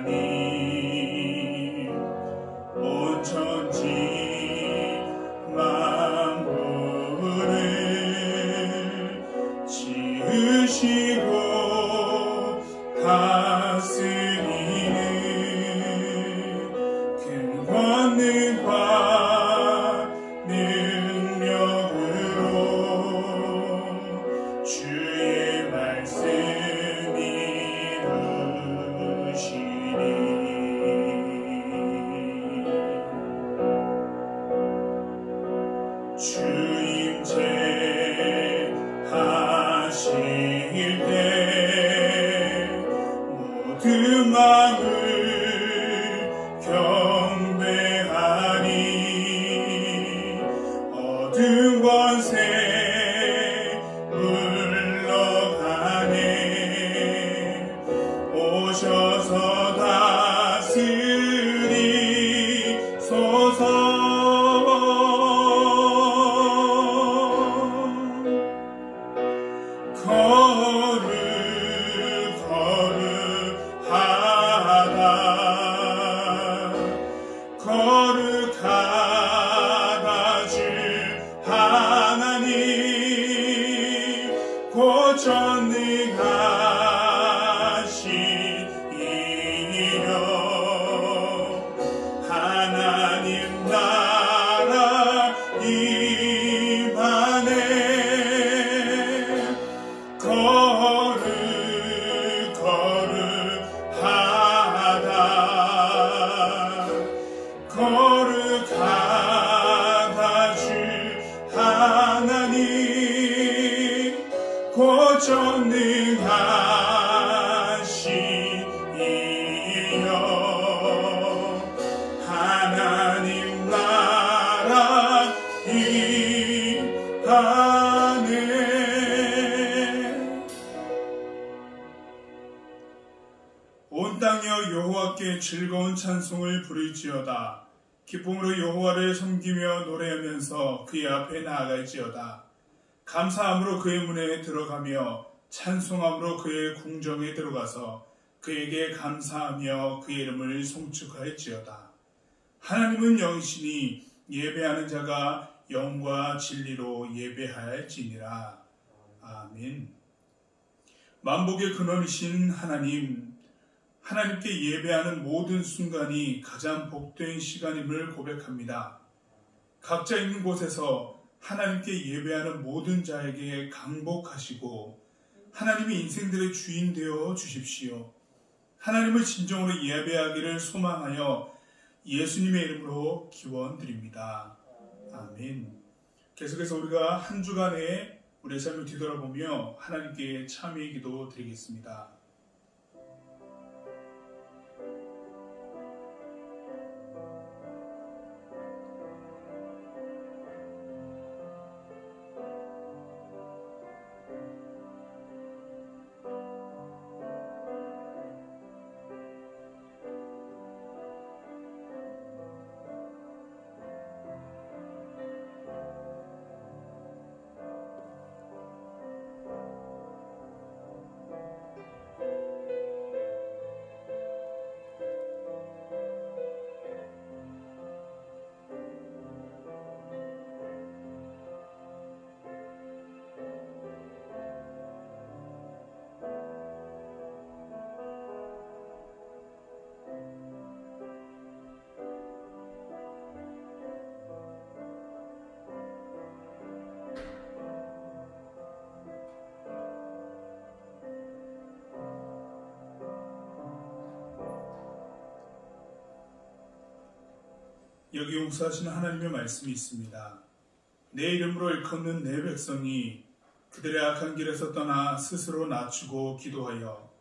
하나님 온 천지 만물을 지으시고 다스리는 큰 권능과 능력으로 주의 말씀 이루시니 주 임재하실 때 모든 마음을 경배하니 어두운 권세 물러가네 오셔서 다스리소서 거룩하다 주 하나님 곧 전능하시리요 하나님 나라 임하네 거룩하다 주 하나님 곧 전능하시리요 하나님 나라 임하네 온 땅이여 여호와께 즐거운 찬송을 부를지어다 기쁨으로 여호와를 섬기며 노래하면서 그의 앞에 나아갈지어다. 감사함으로 그의 문에 들어가며 찬송함으로 그의 궁정에 들어가서 그에게 감사하며 그의 이름을 송축할지어다. 하나님은 영이시니 예배하는 자가 영과 진리로 예배할지니라. 아멘. 만복의 근원이신 하나님께 예배하는 모든 순간이 가장 복된 시간임을 고백합니다. 각자 있는 곳에서 하나님께 예배하는 모든 자에게 강복하시고 하나님이 인생들의 주인 되어 주십시오. 하나님을 진정으로 예배하기를 소망하여 예수님의 이름으로 기원드립니다. 아멘. 계속해서 우리가 한 주간의 우리의 삶을 뒤돌아보며 하나님께 참회의 기도 드리겠습니다. 여기 용서하시는 하나님의 말씀이 있습니다. 내 이름으로 일컫는 내 백성이 그들의 악한 길에서 떠나 스스로 낮추고 기도하여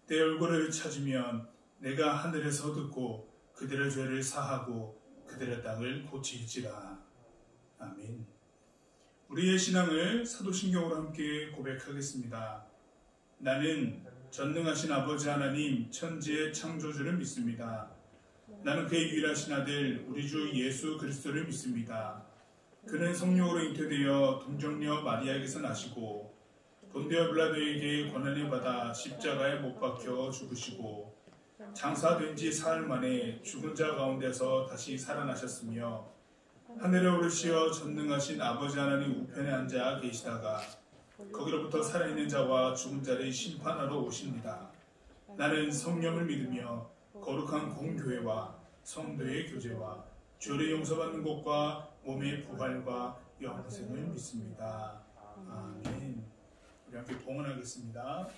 내 얼굴을 찾으면 내가 하늘에서 듣고 그들의 죄를 사하고 그들의 땅을 고칠지라. 아멘. 우리의 신앙을 사도신경으로 함께 고백하겠습니다. 나는 전능하신 아버지 하나님 천지의 창조주를 믿습니다. 나는 그의 유일하신 아들 우리 주 예수 그리스도를 믿습니다. 그는 성령으로 잉태되어 동정녀 마리아에게서 나시고 본디오 빌라도에게 고난을 받아 십자가에 못 박혀 죽으시고 장사된 지 사흘 만에 죽은 자 가운데서 다시 살아나셨으며 하늘에 오르시어 전능하신 아버지 하나님 우편에 앉아 계시다가 거기로부터 살아있는 자와 죽은 자를 심판하러 오십니다. 나는 성령을 믿으며 거룩한 공교회와 성도의 교제와 죄를 용서받는 것과 몸의 부활과 영생을 믿습니다. 아멘. 우리 함께 봉헌하겠습니다.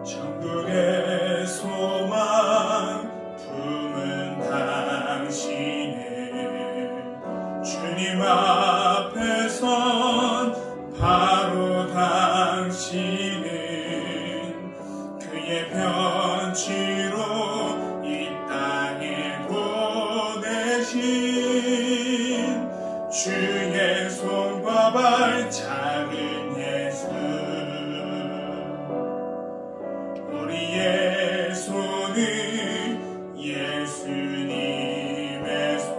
천국의 소망 품은 당신은 주님 앞에 선 바로 당신은 그의 편지로 이 땅에 보내신 주의 손과 발 작은 예수 우리의 손은 예수님의 손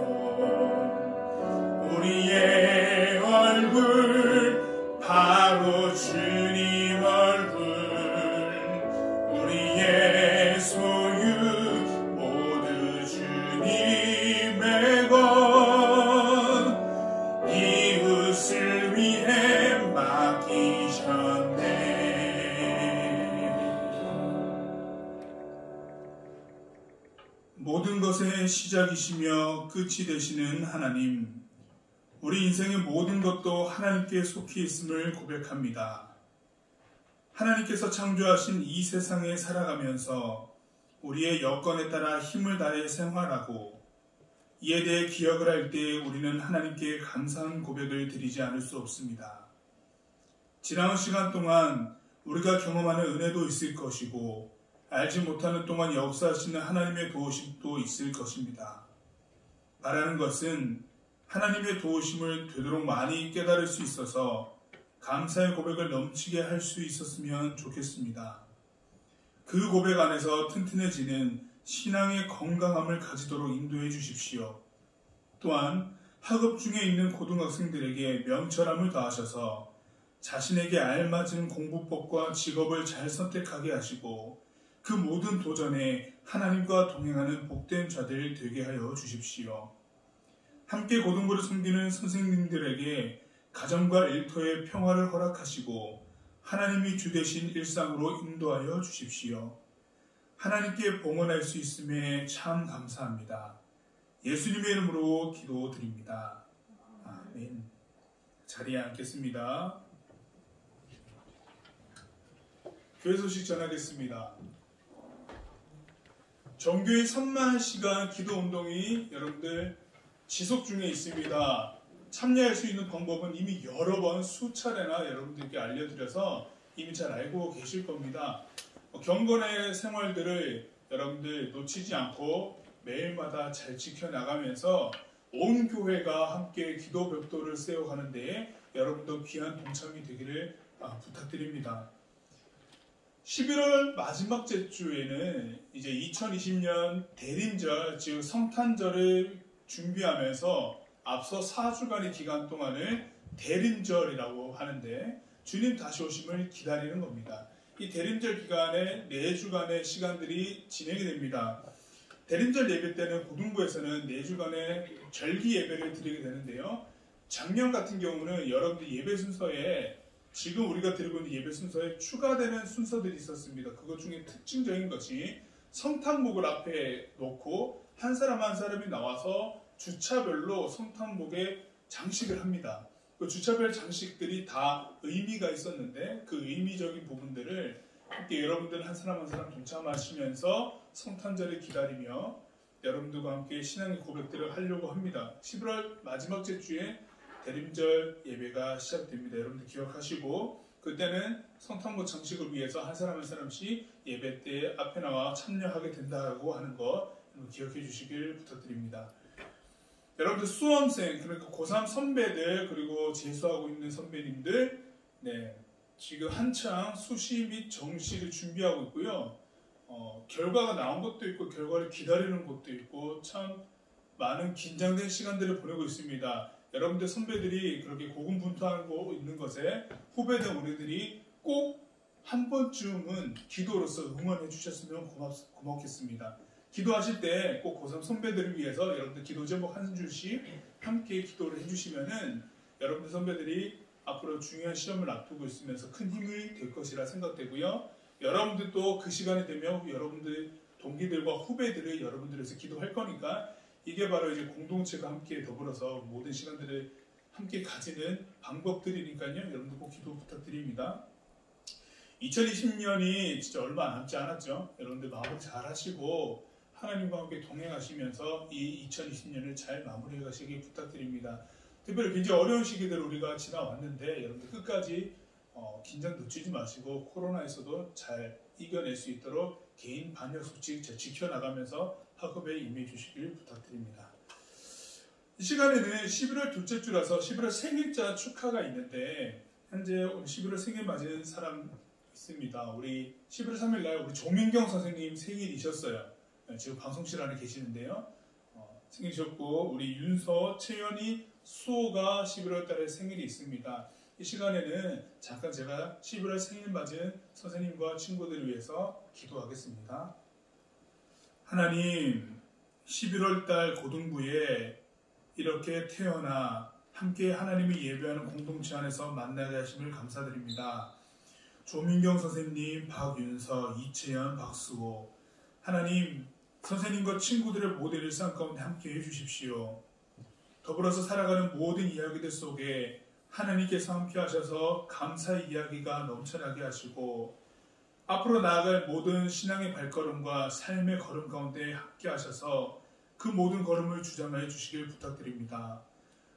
우리의 얼굴 바로 주님 얼굴 우리의 소유 모두 주님의 것 이웃을 위해 맡기셨네. 모든 것의 시작이시며 끝이 되시는 하나님, 우리 인생의 모든 것도 하나님께 속히 있음을 고백합니다. 하나님께서 창조하신 이 세상에 살아가면서 우리의 여건에 따라 힘을 다해 생활하고 이에 대해 기억을 할 때 우리는 하나님께 감사한 고백을 드리지 않을 수 없습니다. 지나온 시간 동안 우리가 경험하는 은혜도 있을 것이고 알지 못하는 동안 역사하시는 하나님의 도우심도 있을 것입니다. 바라는 것은 하나님의 도우심을 되도록 많이 깨달을 수 있어서 감사의 고백을 넘치게 할 수 있었으면 좋겠습니다. 그 고백 안에서 튼튼해지는 신앙의 건강함을 가지도록 인도해 주십시오. 또한 학업 중에 있는 고등학생들에게 명철함을 더하셔서 자신에게 알맞은 공부법과 직업을 잘 선택하게 하시고 그 모든 도전에 하나님과 동행하는 복된 자들 되게 하여 주십시오. 함께 고등부를 섬기는 선생님들에게 가정과 일터의 평화를 허락하시고 하나님이 주 되신 일상으로 인도하여 주십시오. 하나님께 봉헌할 수 있음에 참 감사합니다. 예수님의 이름으로 기도드립니다. 아멘. 자리에 앉겠습니다. 교회 소식 전하겠습니다. 정교회 3만 시간 기도 운동이 여러분들 지속 중에 있습니다. 참여할 수 있는 방법은 이미 여러 번 수차례나 여러분들께 알려드려서 이미 잘 알고 계실 겁니다. 경건의 생활들을 여러분들 놓치지 않고 매일마다 잘 지켜나가면서 온 교회가 함께 기도 벽돌을 세워가는 데에 여러분도 귀한 동참이 되기를 부탁드립니다. 11월 마지막 주에는 이제 2020년 대림절, 즉 성탄절을 준비하면서 앞서 4주간의 기간 동안을 대림절이라고 하는데 주님 다시 오심을 기다리는 겁니다. 이 대림절 기간에 4주간의 시간들이 진행이 됩니다. 대림절 예배 때는 고등부에서는 4주간의 절기 예배를 드리게 되는데요. 작년 같은 경우는 여러분들 예배 순서에 지금 우리가 드리고 있는 예배 순서에 추가되는 순서들이 있었습니다. 그것 중에 특징적인 것이 성탄목을 앞에 놓고 한 사람 한 사람이 나와서 주차별로 성탄목에 장식을 합니다. 그 주차별 장식들이 다 의미가 있었는데 그 의미적인 부분들을 함께 여러분들 한 사람 한 사람 동참하시면서 성탄절을 기다리며 여러분들과 함께 신앙의 고백들을 하려고 합니다. 11월 마지막 주에 대림절 예배가 시작됩니다. 여러분들 기억하시고 그때는 성탄목 장식을 위해서 한 사람 한 사람씩 예배 때 앞에 나와 참여하게 된다고 하는 거 기억해 주시길 부탁드립니다. 여러분들 수험생, 그러니까 고3 선배들 그리고 재수하고 있는 선배님들 지금 한창 수시 및 정시를 준비하고 있고요. 결과가 나온 것도 있고 결과를 기다리는 것도 있고 참 많은 긴장된 시간들을 보내고 있습니다. 여러분들 선배들이 그렇게 고군분투하고 있는 것에 후배들 우리들이 꼭 한 번쯤은 기도로서 응원해 주셨으면 고맙겠습니다. 기도하실 때 꼭 고3 선배들을 위해서 여러분들 기도 제목 한 줄씩 함께 기도를 해주시면은 여러분들 선배들이 앞으로 중요한 시험을 앞두고 있으면서 큰 힘이 될 것이라 생각되고요. 여러분들도 그 시간이 되면 여러분들 동기들과 후배들을 여러분들에서 기도할 거니까 이게 바로 이제 공동체가 함께 더불어서 모든 시간들을 함께 가지는 방법들이니까요. 여러분들 꼭 기도 부탁드립니다. 2020년이 진짜 얼마 남지 않았죠. 여러분들 마무리 잘 하시고 하나님과 함께 동행하시면서 이 2020년을 잘 마무리해 가시길 부탁드립니다. 특별히 굉장히 어려운 시기들 우리가 지나왔는데 여러분들 끝까지 긴장 늦추지 마시고 코로나에서도 잘 이겨낼 수 있도록 개인 방역 수칙 지켜나가면서 학업에 임해 주시길 부탁드립니다. 이 시간에는 11월 둘째 주라서 11월 생일자 축하가 있는데 현재 11월 생일 맞은 사람 있습니다. 우리 11월 3일 날 우리 조민경 선생님 생일이셨어요. 지금 방송실 안에 계시는데요. 생일이셨고 우리 윤서, 채연이, 수호가 11월 달에 생일이 있습니다. 이 시간에는 잠깐 제가 11월 생일 맞은 선생님과 친구들을 위해서 기도하겠습니다. 하나님, 11월 달 고등부에 이렇게 태어나 함께 하나님이 예배하는 공동체 안에서 만나게 하심을 감사드립니다. 조민경 선생님, 박윤서, 이채연, 박수호, 하나님 선생님과 친구들의 모든 일상 가운데 함께 해주십시오. 더불어서 살아가는 모든 이야기들 속에 하나님께서 함께 하셔서 감사의 이야기가 넘쳐나게 하시고 앞으로 나아갈 모든 신앙의 발걸음과 삶의 걸음 가운데 함께 하셔서 그 모든 걸음을 주장하여 주시길 부탁드립니다.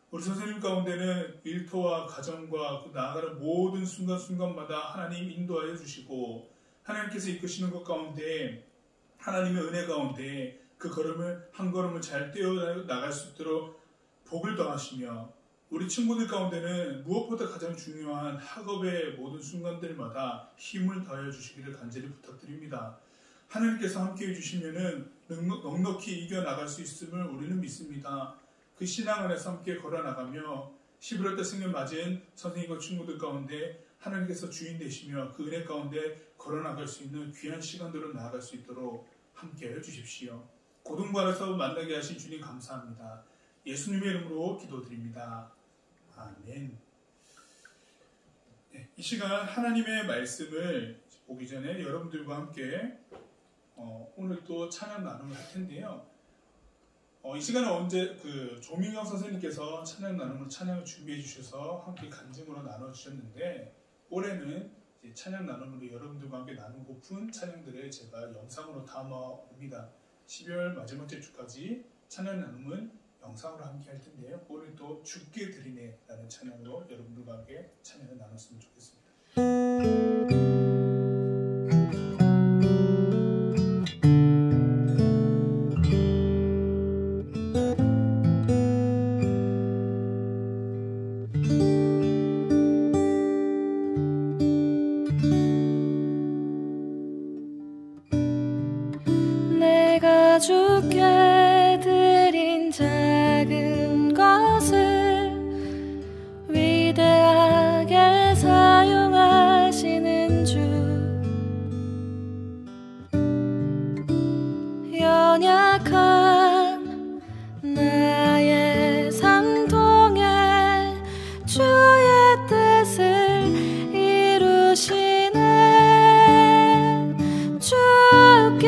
우리 선생님 가운데는 일터와 가정과 그 나아가는 모든 순간순간마다 하나님 인도하여 주시고 하나님께서 이끄시는 것 가운데 하나님의 은혜 가운데 그 걸음을 한 걸음을 잘 떼어 나갈 수 있도록 복을 더하시며 우리 친구들 가운데는 무엇보다 가장 중요한 학업의 모든 순간들마다 힘을 더하여 주시기를 간절히 부탁드립니다. 하나님께서 함께해 주시면은 넉넉히 이겨나갈 수 있음을 우리는 믿습니다. 그 신앙 안에서 함께 걸어나가며 11월 달 생일 맞은 선생님과 친구들 가운데 하나님께서 주인 되시며 그 은혜 가운데 걸어나갈 수 있는 귀한 시간들로 나아갈 수 있도록 함께 해주십시오. 고등부 안에서 만나게 하신 주님 감사합니다. 예수님의 이름으로 기도드립니다. 아멘. 이 시간 하나님의 말씀을 보기 전에 여러분들과 함께 오늘 또 찬양 나눔을 할 텐데요. 이 시간에 언제 조민경 선생님께서 찬양 나눔을 찬양을 준비해 주셔서 함께 간증으로 나눠 주셨는데 올해는 이제 찬양 나눔으로 여러분들과 함께 나누고픈 찬양들을 제가 영상으로 담아옵니다. 12월 마지막 주까지 찬양 나눔은 영상으로 함께 할 텐데요. 오늘 또 주께 드리네 라는 찬양으로 여러분들과 함께 찬양을 나눴으면 좋겠습니다. 내가 주께 드린 작은 것을 위대하게 사용하시는 주, 연약한 나의 삶 통해 주의 뜻을 이루시네. 주께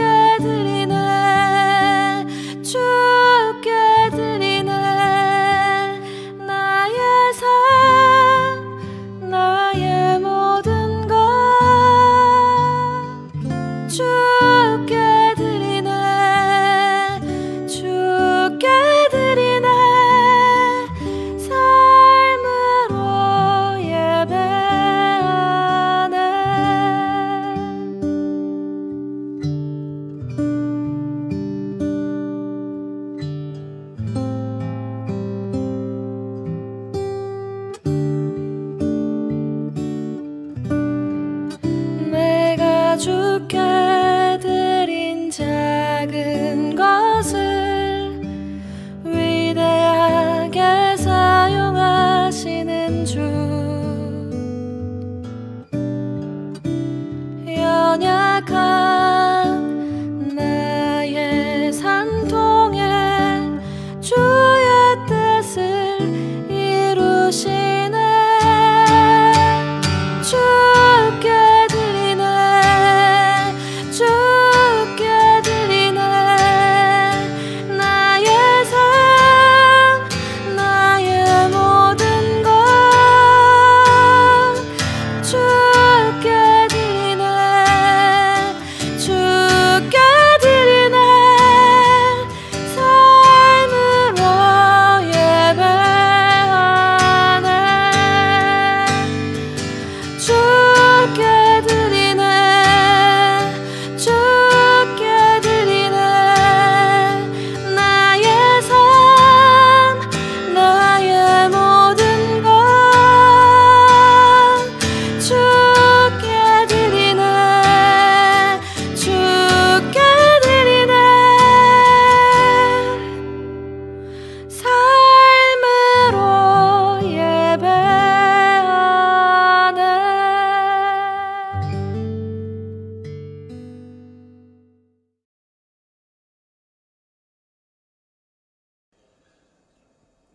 나의 삶, 나의 모든 것 주께 드리네.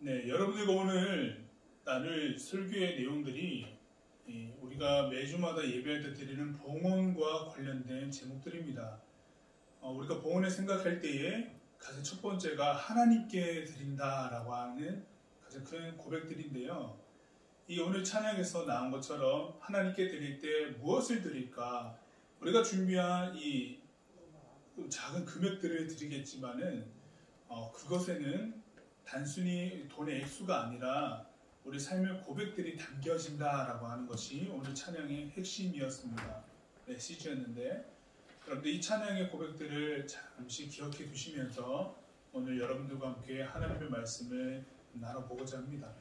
네, 여러분들과 오늘 나눌 설교의 내용들이 우리가 매주마다 예배할 때 드리는 봉헌과 관련된 제목들입니다. 우리가 봉헌을 생각할 때에 가장 첫 번째가 하나님께 드린다라고 하는 가장 큰 고백들인데요. 이 오늘 찬양에서 나온 것처럼 하나님께 드릴 때 무엇을 드릴까? 우리가 준비한 이 작은 금액들을 드리겠지만은 그것에는 단순히 돈의 액수가 아니라 우리 삶의 고백들이 담겨진다라고 하는 것이 오늘 찬양의 핵심이었습니다. 메시지였는데 여러분들 이 찬양의 고백들을 잠시 기억해 두시면서 오늘 여러분들과 함께 하나님의 말씀을 나눠보고자 합니다.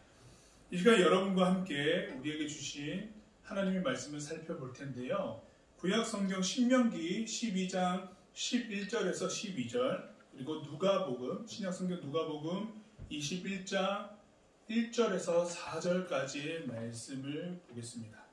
이 시간 여러분과 함께 우리에게 주신 하나님의 말씀을 살펴볼 텐데요. 구약 성경 신명기 12장 11절에서 12절 그리고 누가복음 신약 성경 누가복음 21장 1절에서 4절까지의 말씀을 보겠습니다.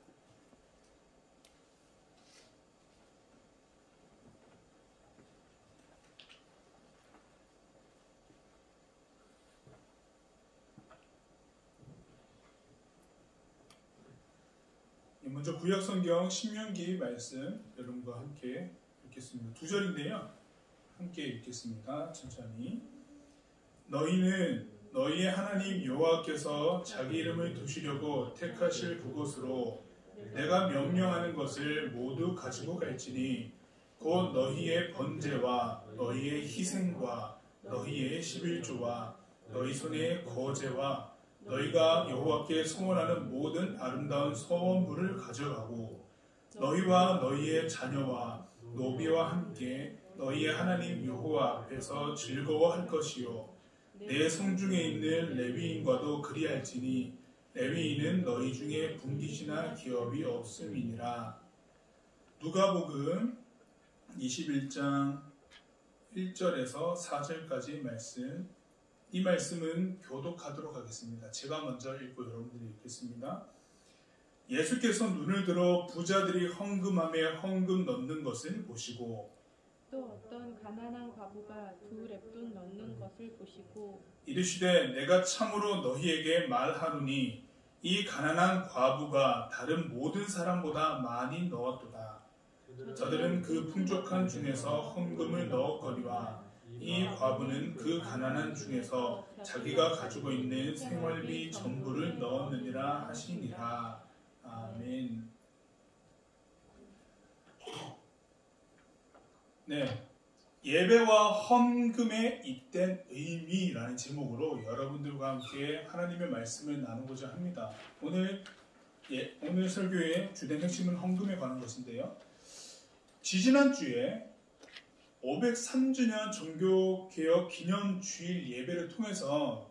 먼저 구약성경 신명기 말씀 여러분과 함께 읽겠습니다. 2절인데요. 함께 읽겠습니다. 천천히. 너희는 너희의 하나님 여호와께서 자기 이름을 두시려고 택하실 그곳으로 내가 명령하는 것을 모두 가지고 갈지니 곧 너희의 번제와 너희의 희생과 너희의 11조와 너희 손의 거제와 너희가 여호와께 소원하는 모든 아름다운 소원물을 가져가고 너희와 너희의 자녀와 노비와 함께 너희의 하나님 여호와 앞에서 즐거워할 것이요 내 성중에 있는 레위인과도 그리할지니 레위인은 너희 중에 분깃이나 기업이 없음이니라. 누가복음 21장 1절에서 4절까지 말씀. 이 말씀은 교독하도록 하겠습니다. 제가 먼저 읽고 여러분들이 읽겠습니다. 예수께서 눈을 들어 부자들이 헌금함에 헌금 넣는 것을 보시고 또 어떤 가난한 과부가 2렙돈 넣는 것을 보시고 이르시되 내가 참으로 너희에게 말하노니 이 가난한 과부가 다른 모든 사람보다 많이 넣었도다. 저들은 그 풍족한 중에서 헌금을 넣었거니와 이 과부는 그 가난한 중에서 자기가 가지고 있는 생활비 전부를 넣었느니라 하시니라. 아멘. 네, 예배와 헌금에 잇된 의미라는 제목으로 여러분들과 함께 하나님의 말씀을 나누고자 합니다. 오늘 설교의 주된 핵심은 헌금에 관한 것인데요. 지지난주에 503주년 종교개혁 기념주일 예배를 통해서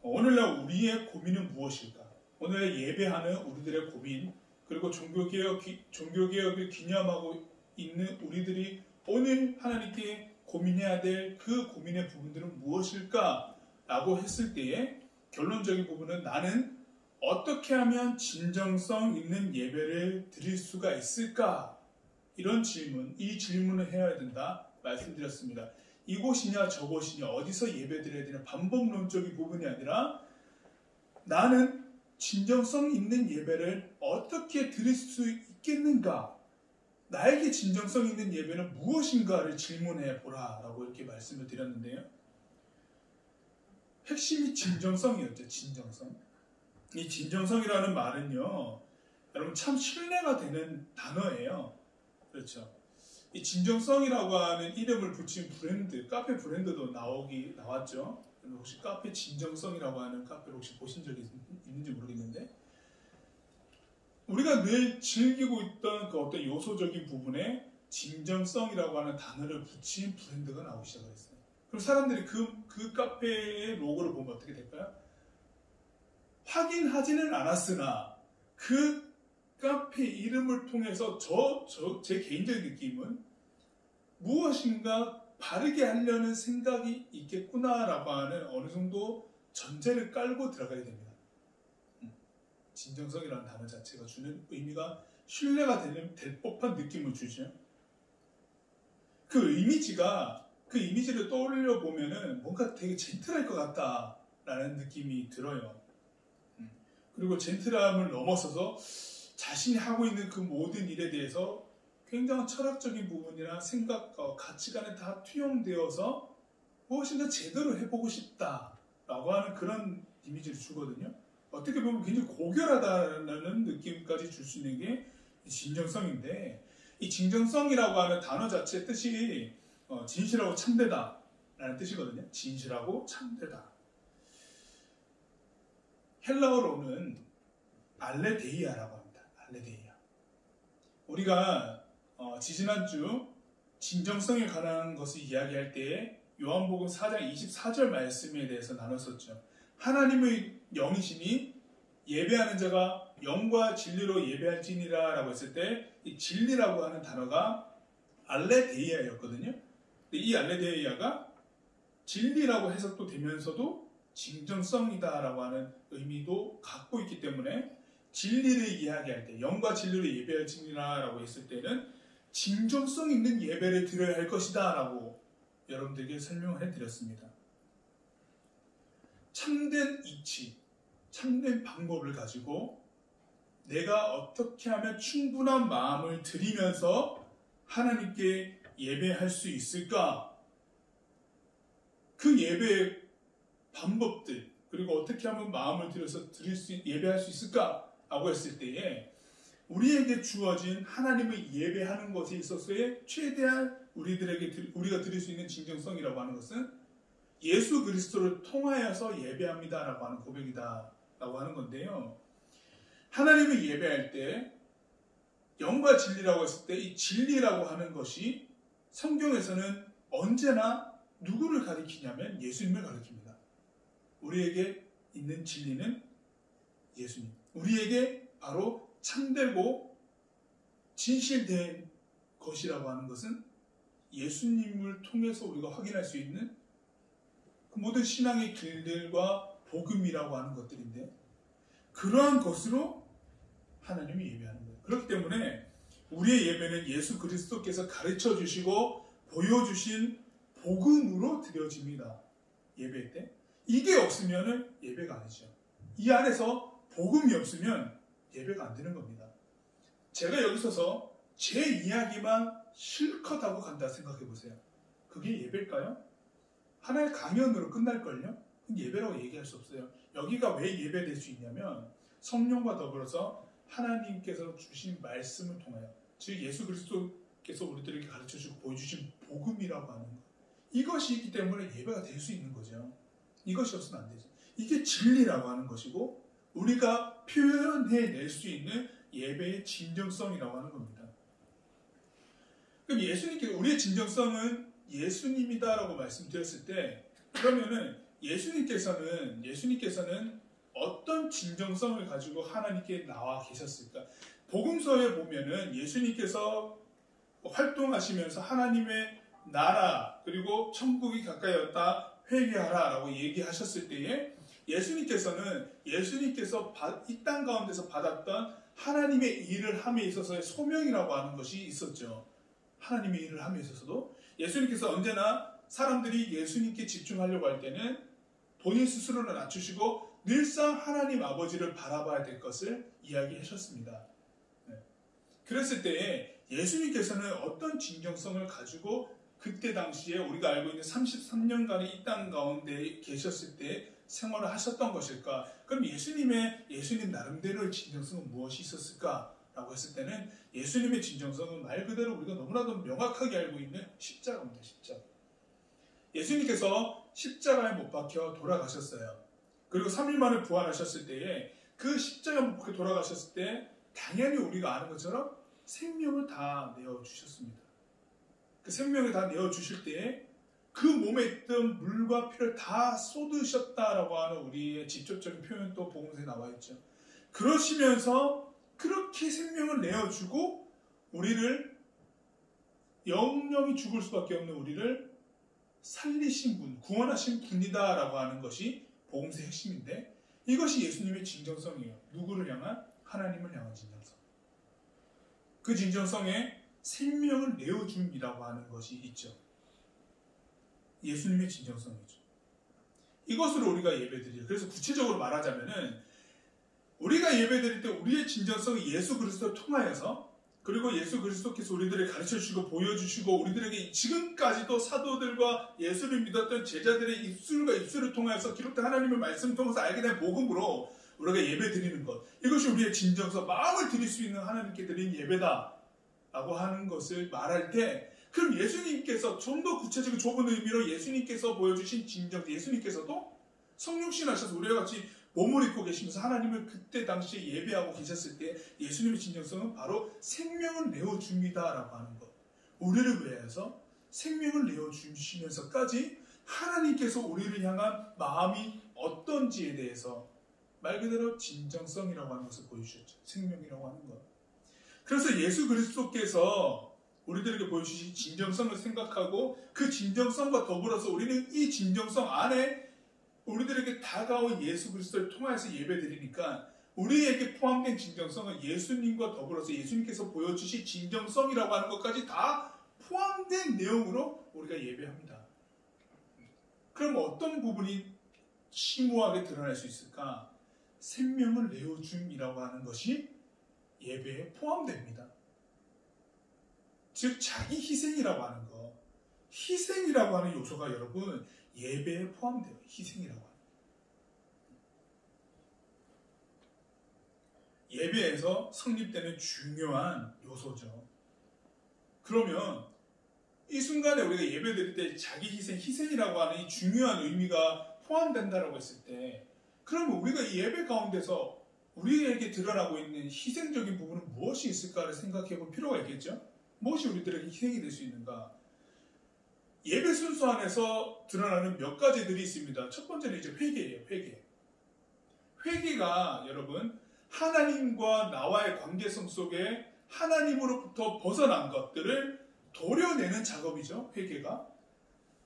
오늘날 우리의 고민은 무엇일까? 오늘 예배하는 우리들의 고민 그리고 종교개혁을 기념하고 있는 우리들이 오늘 하나님께 고민해야 될 그 고민의 부분들은 무엇일까? 라고 했을 때에 결론적인 부분은 나는 어떻게 하면 진정성 있는 예배를 드릴 수가 있을까? 이런 질문, 이 질문을 해야 된다 말씀드렸습니다. 이곳이냐 저곳이냐 어디서 예배드려야 되냐 반복론적인 부분이 아니라 나는 진정성 있는 예배를 어떻게 드릴 수 있겠는가? 나에게 진정성 있는 예배는 무엇인가를 질문해 보라라고 이렇게 말씀을 드렸는데요. 핵심이 진정성이었죠. 진정성. 이 진정성이라는 말은요. 여러분 참 신뢰가 되는 단어예요. 그렇죠. 이 진정성이라고 하는 이름을 붙인 브랜드, 카페 브랜드도 나왔죠. 혹시 카페 진정성이라고 하는 카페를 혹시 보신 적이 있는지 모르겠는데 우리가 늘 즐기고 있던 그 어떤 요소적인 부분에 진정성이라고 하는 단어를 붙인 브랜드가 나오기 시작했어요. 그럼 사람들이 그 카페의 로고를 보면 어떻게 될까요? 확인하지는 않았으나 그 카페 이름을 통해서 제 개인적인 느낌은 무엇인가 바르게 하려는 생각이 있겠구나라고 하는 어느 정도 전제를 깔고 들어가야 됩니다. 진정성이라는 단어 자체가 주는 의미가 신뢰가 될 법한 느낌을 주죠. 그 이미지를 떠올려 보면은 뭔가 되게 젠틀할 것 같다. 라는 느낌이 들어요. 그리고 젠틀함을 넘어서서 자신이 하고 있는 그 모든 일에 대해서 굉장한 철학적인 부분이나 생각과 가치관에 다 투영되어서 무엇인가 제대로 해보고 싶다라고 하는 그런 이미지를 주거든요. 어떻게 보면 굉장히 고결하다는 느낌까지 줄 수 있는 게 진정성인데, 이 진정성이라고 하는 단어 자체의 뜻이 진실하고 참되다 라는 뜻이거든요. 진실하고 참되다. 헬라어로는 알레데이아라고 합니다. 알레데이아. 우리가 지지난주 진정성에 관한 것을 이야기할 때 요한복음 4장 24절 말씀에 대해서 나눴었죠. 하나님의 영이시니 예배하는 자가 영과 진리로 예배할지니라 라고 했을 때 이 진리라고 하는 단어가 알레데이아였거든요. 근데 이 알레데이아가 진리라고 해석도 되면서도 진정성이다 라고 하는 의미도 갖고 있기 때문에 진리를 이야기할 때, 영과 진리로 예배할지니라 라고 했을 때는 진정성 있는 예배를 드려야 할 것이다 라고 여러분들에게 설명을 해드렸습니다. 참된 이치, 참된 방법을 가지고 내가 어떻게 하면 충분한 마음을 들이면서 하나님께 예배할 수 있을까? 그 예배의 방법들, 그리고 어떻게 하면 마음을 들여서 예배할 수 있을까? 라고 했을 때에 우리에게 주어진 하나님을 예배하는 것에 있어서의 최대한 우리가 드릴 수 있는 진정성이라고 하는 것은 예수 그리스도를 통하여서 예배합니다라고 하는 고백이다라고 하는 건데요. 하나님을 예배할 때 영과 진리라고 했을 때 이 진리라고 하는 것이 성경에서는 언제나 누구를 가리키냐면 예수님을 가리킵니다. 우리에게 있는 진리는 예수님. 우리에게 바로 참되고 진실된 것이라고 하는 것은 예수님을 통해서 우리가 확인할 수 있는 그 모든 신앙의 길들과 복음이라고 하는 것들인데, 그러한 것으로 하나님이 예배하는 거예요. 그렇기 때문에 우리의 예배는 예수 그리스도께서 가르쳐 주시고 보여주신 복음으로 드려집니다. 예배 때. 이게 없으면 예배가 아니죠. 이 안에서 복음이 없으면 예배가 안 되는 겁니다. 제가 여기 서서 제 이야기만 실컷 하고 간다 생각해 보세요. 그게 예배일까요? 하나의 강연으로 끝날걸요? 예배라고 얘기할 수 없어요. 여기가 왜 예배될 수 있냐면 성령과 더불어서 하나님께서 주신 말씀을 통하여, 즉 예수 그리스도께서 우리들에게 가르쳐주고 보여주신 복음이라고 하는 것, 이것이 있기 때문에 예배가 될 수 있는 거죠. 이것이 없으면 안 되죠. 이게 진리라고 하는 것이고 우리가 표현해낼 수 있는 예배의 진정성이라고 하는 겁니다. 그럼 우리의 진정성은 예수님이다라고 말씀드렸을 때, 그러면은 예수님께서는 어떤 진정성을 가지고 하나님께 나와 계셨을까? 복음서에 보면은 예수님께서 활동하시면서 하나님의 나라 그리고 천국이 가까이 왔다 회개하라 라고 얘기하셨을 때에 예수님께서 이 땅 가운데서 받았던 하나님의 일을 함에 있어서의 소명이라고 하는 것이 있었죠. 하나님의 일을 함에 있어서도 예수님께서 언제나 사람들이 예수님께 집중하려고 할 때는 본인 스스로를 낮추시고 늘상 하나님 아버지를 바라봐야 될 것을 이야기하셨습니다. 그랬을 때에 예수님께서는 어떤 진정성을 가지고 그때 당시에 우리가 알고 있는 33년간의 이 땅 가운데 계셨을 때 생활을 하셨던 것일까? 그럼 예수님 나름대로의 진정성은 무엇이 있었을까? 라고 했을 때는 예수님의 진정성은 말 그대로 우리가 너무나도 명확하게 알고 있는 십자가입니다. 십자가. 예수님께서 십자가에 못 박혀 돌아가셨어요. 그리고 3일 만에 부활하셨을 때에 그 십자가에 못 박혀 돌아가셨을 때 당연히 우리가 아는 것처럼 생명을 다 내어주셨습니다. 그 생명을 다 내어주실 때에 그 몸에 있던 물과 피를 다 쏟으셨다라고 하는 우리의 직접적인 표현도 복음서에 나와 있죠. 그러시면서 그렇게 생명을 내어주고 우리를 영영이 죽을 수밖에 없는 우리를 살리신 분, 구원하신 분이다라고 하는 것이 복음서의 핵심인데, 이것이 예수님의 진정성이에요. 누구를 향한? 하나님을 향한 진정성. 그 진정성에 생명을 내어줌이라고 하는 것이 있죠. 예수님의 진정성이죠. 이것으로 우리가 예배드려요. 그래서 구체적으로 말하자면은 우리가 예배드릴 때 우리의 진정성이 예수 그리스도를 통하여서, 그리고 예수 그리스도께서 우리들에게 가르쳐주시고 보여주시고 우리들에게 지금까지도 사도들과 예수를 믿었던 제자들의 입술과 입술을 통해서 기록된 하나님의 말씀을 통해서 알게 된 복음으로 우리가 예배드리는 것, 이것이 우리의 진정성, 마음을 드릴 수 있는 하나님께 드린 예배다라고 하는 것을 말할 때, 그럼 예수님께서 좀 더 구체적인 좁은 의미로 예수님께서 보여주신 진정, 예수님께서도 성육신 하셔서 우리와 같이 몸을 입고 계시면서 하나님을 그때 당시에 예배하고 계셨을 때 예수님의 진정성은 바로 생명을 내어줍니다라고 하는 것. 우리를 위해서 생명을 내어주시면서까지 하나님께서 우리를 향한 마음이 어떤지에 대해서 말 그대로 진정성이라고 하는 것을 보여주셨죠. 생명이라고 하는 것. 그래서 예수 그리스도께서 우리들에게 보여주신 진정성을 생각하고 그 진정성과 더불어서 우리는 이 진정성 안에 우리들에게 다가온 예수 그리스도를 통해서 예배드리니까 우리에게 포함된 진정성은 예수님과 더불어서 예수님께서 보여주신 진정성이라고 하는 것까지 다 포함된 내용으로 우리가 예배합니다. 그럼 어떤 부분이 심오하게 드러날 수 있을까? 생명을 내어줌이라고 하는 것이 예배에 포함됩니다. 즉 자기 희생이라고 하는 거, 희생이라고 하는 요소가 여러분 예배에 포함돼요. 희생이라고 하는 거. 예배에서 성립되는 중요한 요소죠. 그러면 이 순간에 우리가 예배 드릴 때 자기 희생, 희생이라고 하는 이 중요한 의미가 포함된다라고 했을 때, 그러면 우리가 이 예배 가운데서 우리에게 드러나고 있는 희생적인 부분은 무엇이 있을까를 생각해 볼 필요가 있겠죠? 무엇이 우리들에게 희생이 될 수 있는가? 예배 순서 안에서 드러나는 몇 가지들이 있습니다. 첫 번째는 이제 회개예요. 회개. 회개가 여러분 하나님과 나와의 관계성 속에 하나님으로부터 벗어난 것들을 도려내는 작업이죠. 회개가.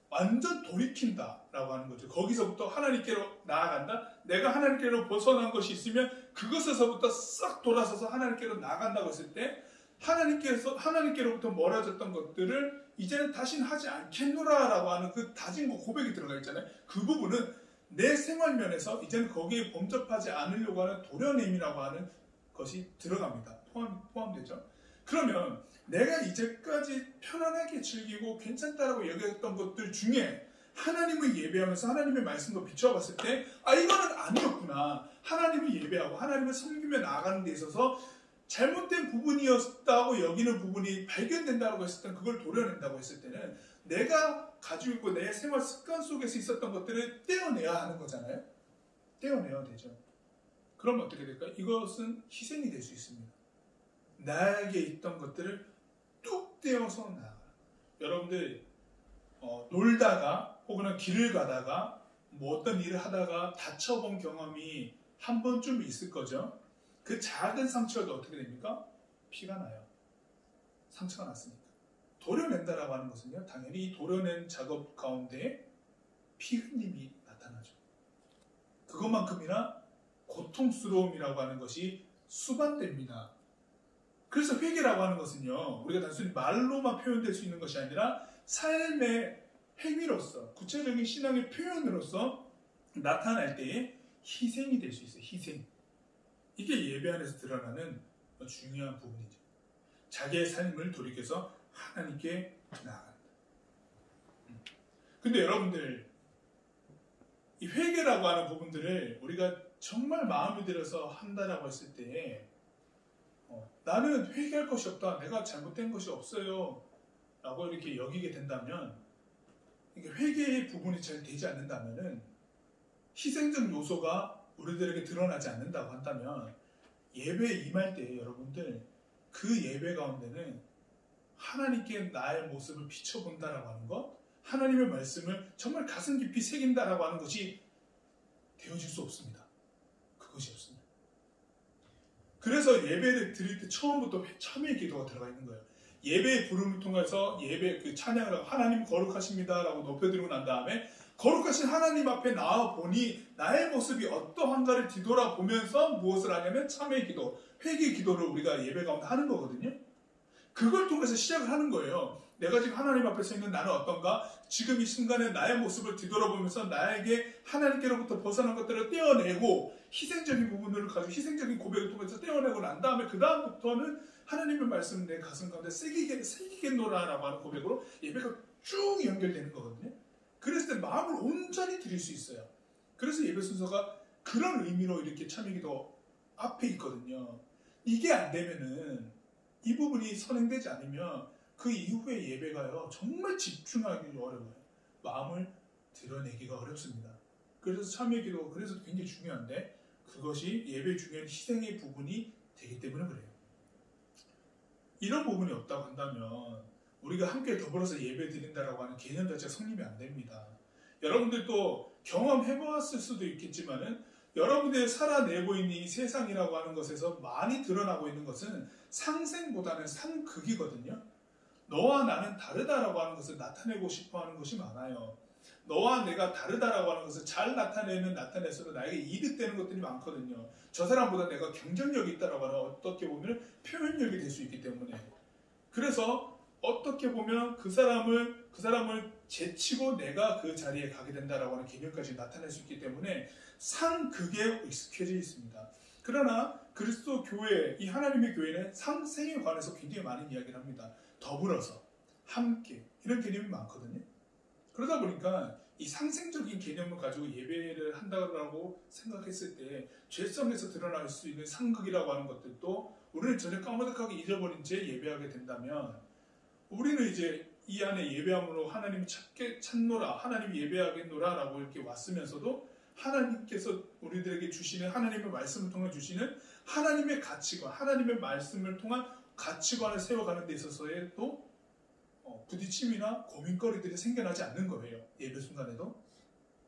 완전 돌이킨다라고 하는 거죠. 거기서부터 하나님께로 나아간다. 내가 하나님께로 벗어난 것이 있으면 그것에서부터 싹 돌아서서 하나님께로 나아간다고 했을 때 하나님께로부터 멀어졌던 것들을 이제는 다시는 하지 않겠노라라고 하는 그 다진 고백이 들어가 있잖아요. 그 부분은 내 생활면에서 이제는 거기에 범접하지 않으려고 하는 도려냄이라고 하는 것이 들어갑니다. 포함되죠. 그러면 내가 이제까지 편안하게 즐기고 괜찮다라고 여겼던 것들 중에 하나님을 예배하면서 하나님의 말씀도 비춰봤을 때 이거는 아니었구나. 하나님을 예배하고 하나님을 섬기며 나아가는 데 있어서 잘못된 부분이었다고 여기는 부분이 발견된다고 했을 때는 그걸 도려낸다고 했을 때는 내가 가지고 있고 내 생활 습관 속에서 있었던 것들을 떼어내야 하는 거잖아요. 떼어내야 되죠. 그럼 어떻게 될까요? 이것은 희생이 될 수 있습니다. 나에게 있던 것들을 뚝 떼어서 나아가는 거예요. 여러분들 놀다가 혹은 길을 가다가 뭐 어떤 일을 하다가 다쳐본 경험이 한 번쯤 있을 거죠. 그 작은 상처도 어떻게 됩니까? 피가 나요. 상처가 났으니까. 도려낸다라고 하는 것은요, 당연히 이 도려낸 작업 가운데 피 흘림이 나타나죠. 그것만큼이나 고통스러움이라고 하는 것이 수반됩니다. 그래서 회개라고 하는 것은요, 우리가 단순히 말로만 표현될 수 있는 것이 아니라 삶의 행위로서, 구체적인 신앙의 표현으로서 나타날 때에 희생이 될 수 있어요. 희생. 이게 예배 안에서 드러나는 중요한 부분이죠. 자기의 삶을 돌이켜서 하나님께 나아간다. 근데 여러분들, 이 회개라고 하는 부분들을 우리가 정말 마음을 들여서 한다라고 했을 때 나는 회개할 것이 없다. 내가 잘못된 것이 없어요. 라고 이렇게 여기게 된다면, 이게 회개의 부분이 잘 되지 않는다면은, 희생적 요소가 우리들에게 드러나지 않는다고 한다면, 예배에 임할 때 여러분들, 그 예배 가운데는 하나님께 나의 모습을 비춰본다라고 하는 것, 하나님의 말씀을 정말 가슴 깊이 새긴다라고 하는 것이 되어질 수 없습니다. 그것이 없습니다. 그래서 예배를 드릴 때 처음부터 참회의 기도가 들어가 있는 거예요. 예배의 부름을 통해서 예배 그 찬양을 하고 하나님 거룩하십니다라고 높여드리고 난 다음에 거룩하신 하나님 앞에 나와 보니 나의 모습이 어떠한가를 뒤돌아보면서 무엇을 하냐면 참회의 기도, 회개의 기도를 우리가 예배 가운데 하는 거거든요. 그걸 통해서 시작을 하는 거예요. 내가 지금 하나님 앞에 서 있는 나는 어떤가? 지금 이 순간에 나의 모습을 뒤돌아보면서 나에게 하나님께로부터 벗어난 것들을 떼어내고 희생적인 부분을 가지고 희생적인 고백을 통해서 떼어내고 난 다음에 그 다음부터는 하나님의 말씀을 내 가슴 가운데 새기겠노라라고 하는 고백으로 예배가 쭉 연결되는 거거든요. 그랬을 때 마음을 온전히 드릴 수 있어요. 그래서 예배 순서가 그런 의미로 이렇게 참여기도 앞에 있거든요. 이게 안 되면은 이 부분이 선행되지 않으면 그 이후의 예배가요 정말 집중하기 어려워요. 마음을 드러내기가 어렵습니다. 그래서 참여기도 그래서 굉장히 중요한데 그것이 예배의 중요한 희생의 부분이 되기 때문에 그래요. 이런 부분이 없다고 한다면 우리가 함께 더불어서 예배 드린다라고 하는 개념 자체가 성립이 안 됩니다. 여러분들도 경험해보았을 수도 있겠지만은 여러분들이 살아내고 있는 이 세상이라고 하는 것에서 많이 드러나고 있는 것은 상생보다는 상극이거든요. 너와 나는 다르다라고 하는 것을 나타내고 싶어 하는 것이 많아요. 너와 내가 다르다라고 하는 것을 잘 나타낼수록 나에게 이득되는 것들이 많거든요. 저 사람보다 내가 경쟁력이 있다라고 하는 어떻게 보면 표현력이 될 수 있기 때문에. 그래서 어떻게 보면 그 사람을 제치고 내가 그 자리에 가게 된다라고 하는 개념까지 나타낼 수 있기 때문에 상극에 익숙해져 있습니다. 그러나 그리스도 교회, 이 하나님의 교회는 상생에 관해서 굉장히 많은 이야기를 합니다. 더불어서, 함께 이런 개념이 많거든요. 그러다 보니까 이 상생적인 개념을 가지고 예배를 한다고 생각했을 때 죄성에서 드러날 수 있는 상극이라고 하는 것들도 우리는 전혀 까마득하게 잊어버린 채 예배하게 된다면 우리는 이제 이 안에 예배함으로 하나님이 찾노라, 하나님이 예배하겠노라 라고 이렇게 왔으면서도 하나님께서 우리들에게 주시는 하나님의 말씀을 통해 주시는 하나님의 가치관, 하나님의 말씀을 통한 가치관을 세워가는 데 있어서의 또 부딪힘이나 고민거리들이 생겨나지 않는 거예요. 예배 순간에도.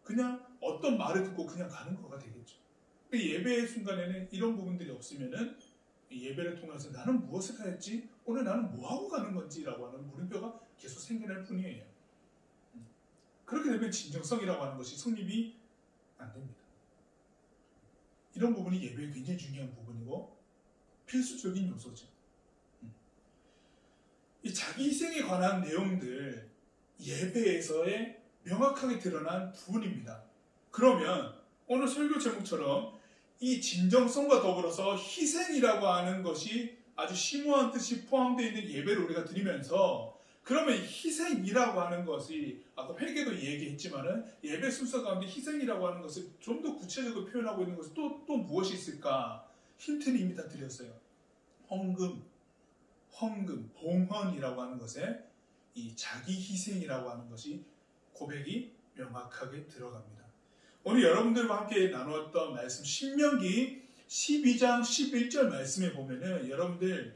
그냥 어떤 말을 듣고 그냥 가는 거가 되겠죠. 예배의 순간에는 이런 부분들이 없으면은 예배를 통해서 나는 무엇을 하였지? 오늘 나는 뭐하고 가는 건지? 라고 하는 물음표가 계속 생겨날 뿐이에요. 그렇게 되면 진정성이라고 하는 것이 성립이 안 됩니다. 이런 부분이 예배의 굉장히 중요한 부분이고 필수적인 요소죠. 이 자기 희생에 관한 내용들 예배에서의 명확하게 드러난 부분입니다. 그러면 오늘 설교 제목처럼 이 진정성과 더불어서 희생이라고 하는 것이 아주 심오한 뜻이 포함되어 있는 예배를 우리가 드리면서 그러면 희생이라고 하는 것이 아까 회개도 얘기했지만은 예배 순서 가운데 희생이라고 하는 것을 좀 더 구체적으로 표현하고 있는 것이 또 무엇이 있을까? 힌트는 이미 다 드렸어요. 헌금, 봉헌이라고 하는 것에 이 자기 희생이라고 하는 것이 고백이 명확하게 들어갑니다. 오늘 여러분들과 함께 나누었던 말씀 신명기 12장 11절 말씀에 보면은 여러분들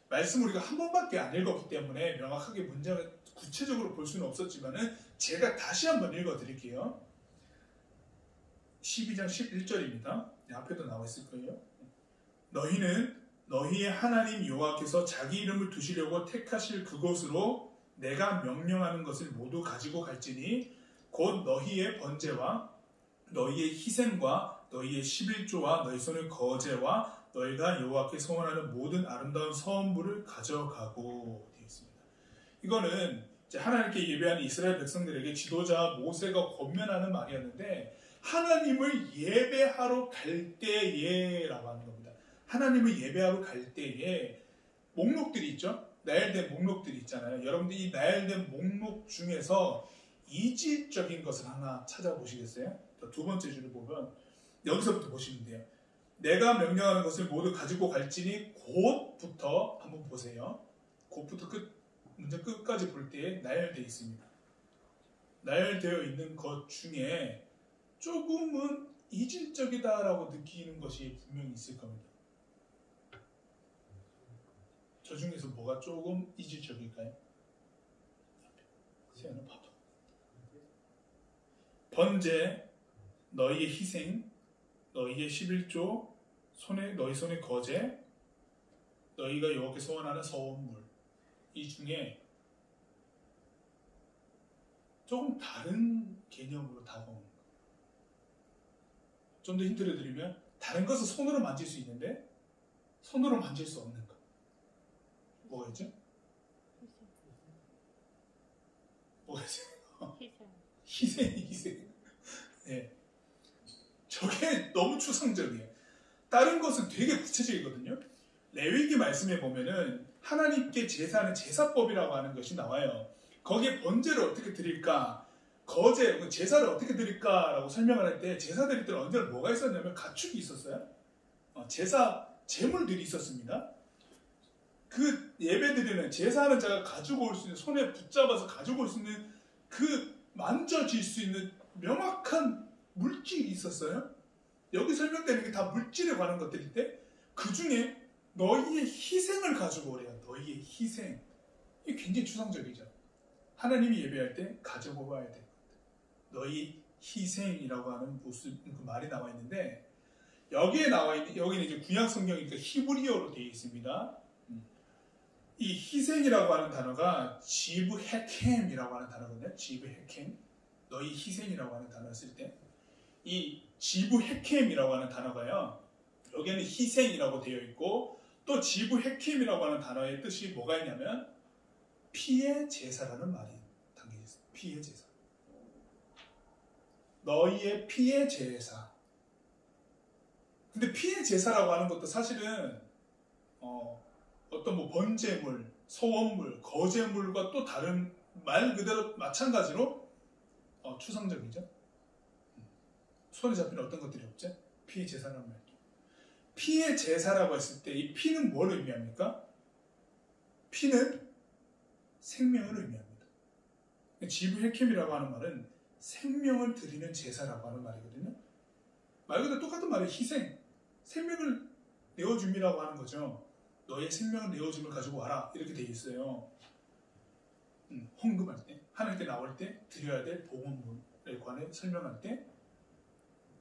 말씀 우리가 한 번밖에 안 읽었기 때문에 명확하게 문장을 구체적으로 볼 수는 없었지만은 제가 다시 한번 읽어드릴게요. 12장 11절입니다. 앞에도 나와 있을 거예요. 너희는 너희의 하나님 여호와께서 자기 이름을 두시려고 택하실 그곳으로 내가 명령하는 것을 모두 가지고 갈지니 곧 너희의 번제와 너희의 희생과 너희의 11조와 너희 손의 거제와 너희가 여호와께 소원하는 모든 아름다운 서원물을 가져가고 되어 있습니다. 이거는 이제 하나님께 예배하는 이스라엘 백성들에게 지도자 모세가 권면하는 말이었는데 하나님을 예배하러 갈 때에라고 하는 겁니다. 하나님을 예배하러 갈 때에 목록들이 있죠. 나열된 목록들이 있잖아요. 여러분들 이 나열된 목록 중에서 이질적인 것을 하나 찾아보시겠어요? 두 번째 줄을 보면 여기서부터 보시면 돼요. 내가 명령하는 것을 모두 가지고 갈지니 곧부터 한번 보세요. 곧부터 문장 끝까지 볼 때에 나열되어 있습니다. 나열되어 있는 것 중에 조금은 이질적이다라고 느끼는 것이 분명히 있을 겁니다. 저 중에서 뭐가 조금 이질적일까요? 세연은 봐봐. 번제, 너희의 희생, 너희의 11조, 너희 손의 거제, 너희가 여호와께 소원하는 서원물. 이 중에 조금 다른 개념으로 다가오는 거예요. 좀 더 힌트를 드리면 다른 것은 손으로 만질 수 있는데 손으로 만질 수 없는 것. 뭐가 있죠? 뭐가 있어요? 희생. 희생. 네. 저게 너무 추상적이에요. 다른 것은 되게 구체적이거든요. 레위기 말씀에 보면은 하나님께 제사는 제사법이라고 하는 것이 나와요. 거기에 번제를 어떻게 드릴까, 제사를 어떻게 드릴까라고 설명을 할 때 제사 드릴 때는 언제나 뭐가 있었냐면 가축이 있었어요. 제사 제물들이 있었습니다. 그 예배 드리는 제사하는 자가 가지고 올 수 있는, 손에 붙잡아서 가지고 올 수 있는, 그 만져질 수 있는 명확한 물질이 있었어요. 여기 설명되는 게 다 물질에 관한 것들인데 그 중에 너희의 희생을 가지고 오래요. 너희의 희생. 이게 굉장히 추상적이죠. 하나님이 예배할 때 가지고 와야 될 것들. 너희 희생이라고 하는 무슨 그 말이 나와 있는데 여기에 나와 있는, 여기는 이제 구약 성경이니까 히브리어로 되어 있습니다. 이 희생이라고 하는 단어가 지브 헤켐이라고 하는 단어거든요. 지브 헤켐. 너희 희생이라고 하는 단어를 쓸 때 이 지브 헤켐이라고 하는 단어가요. 여기에는 희생이라고 되어 있고 또 지브 헤켐이라고 하는 단어의 뜻이 뭐가 있냐면 피의 제사라는 말이 담겨 있어요. 피의 제사. 너희의 피의 제사. 근데 피의 제사라고 하는 것도 사실은 어떤 뭐 번제물, 소원물, 거제물과 또 다른 말 그대로 마찬가지로 추상적이죠. 손에 잡히는 어떤 것들이 없죠? 피의 제사라는 말도. 피의 제사라고 했을 때 이 피는 뭘 의미합니까? 피는 생명을 의미합니다. 지브 헤켐이라고 하는 말은 생명을 드리는 제사라고 하는 말이거든요. 말 그대로 똑같은 말이에요. 희생. 생명을 내어줌이라고 하는 거죠. 너의 생명을 내어줌을 가지고 와라. 이렇게 되어 있어요. 헌금할 때, 하나님께 나올 때 드려야 될 봉헌물에 관해 설명할 때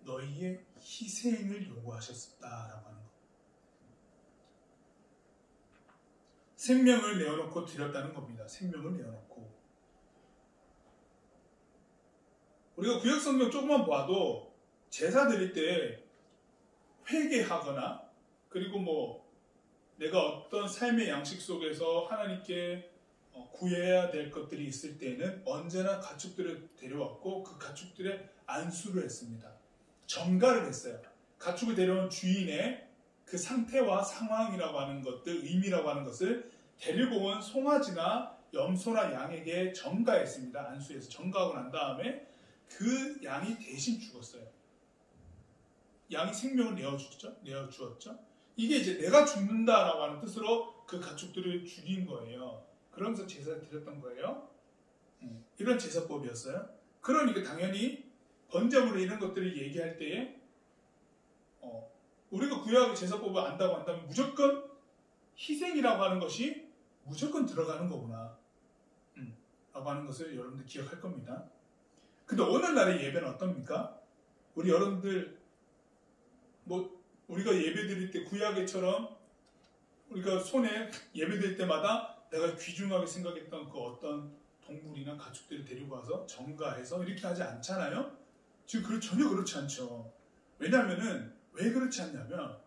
너희의 희생을 요구하셨다라고 하는 거. 생명을 내어놓고 드렸다는 겁니다. 생명을 내어놓고. 우리가 구약 성경 조금만 봐도 제사 드릴 때 회개하거나 그리고 뭐 내가 어떤 삶의 양식 속에서 하나님께 구해야 될 것들이 있을 때에는 언제나 가축들을 데려왔고 그 가축들의 안수를 했습니다. 정가를 했어요. 가축을 데려온 주인의 그 상태와 상황이라고 하는 것들, 의미라고 하는 것을 데리고 온 송아지나 염소나 양에게 정가했습니다. 안수해서 정가하고 난 다음에 그 양이 대신 죽었어요. 양이 생명을 내어주었죠. 이게 이제 내가 죽는다라고 하는 뜻으로 그 가축들을 죽인 거예요. 그러면서 제사를 드렸던 거예요. 이런 제사법이었어요. 그러니까 당연히 번제물에 이런 것들을 얘기할 때에 우리가 구약의 제사법을 안다고 한다면 무조건 희생이라고 하는 것이 무조건 들어가는 거구나 라고 하는 것을 여러분들 기억할 겁니다. 근데 오늘날의 예배는 어떻습니까? 우리 여러분들 뭐 우리가 예배 드릴 때 구약에처럼 우리가 손에 예배 드릴 때마다 내가 귀중하게 생각했던 그 어떤 동물이나 가축들을 데리고 와서 정가해서 이렇게 하지 않잖아요? 지금 전혀 그렇지 않죠. 왜냐하면은 왜 그렇지 않냐면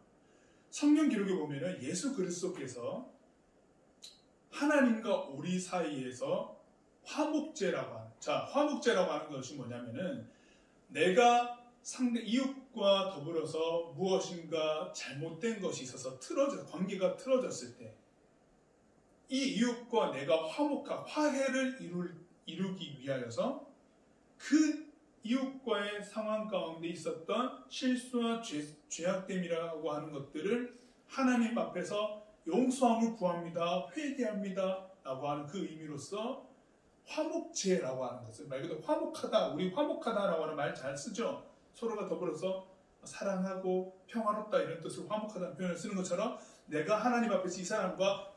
성경 기록에 보면은 예수 그리스도께서 하나님과 우리 사이에서 화목제라고 하는 것이 뭐냐면은 내가 상대 이웃과 더불어서 무엇인가 잘못된 것이 있어서 관계가 틀어졌을 때 이 이웃과 내가 화해를 이루기 위하여서 그 이웃과의 상황 가운데 있었던 실수와 죄악됨이라고 하는 것들을 하나님 앞에서 용서함을 구합니다. 회개합니다. 라고 하는 그 의미로서 화목제라고 하는 것을 말 그대로 화목하다, 우리 화목하다라고 하는 말 잘 쓰죠. 서로가 더불어서 사랑하고 평화롭다 이런 뜻으로 화목하다는 표현을 쓰는 것처럼 내가 하나님 앞에서 이 사람과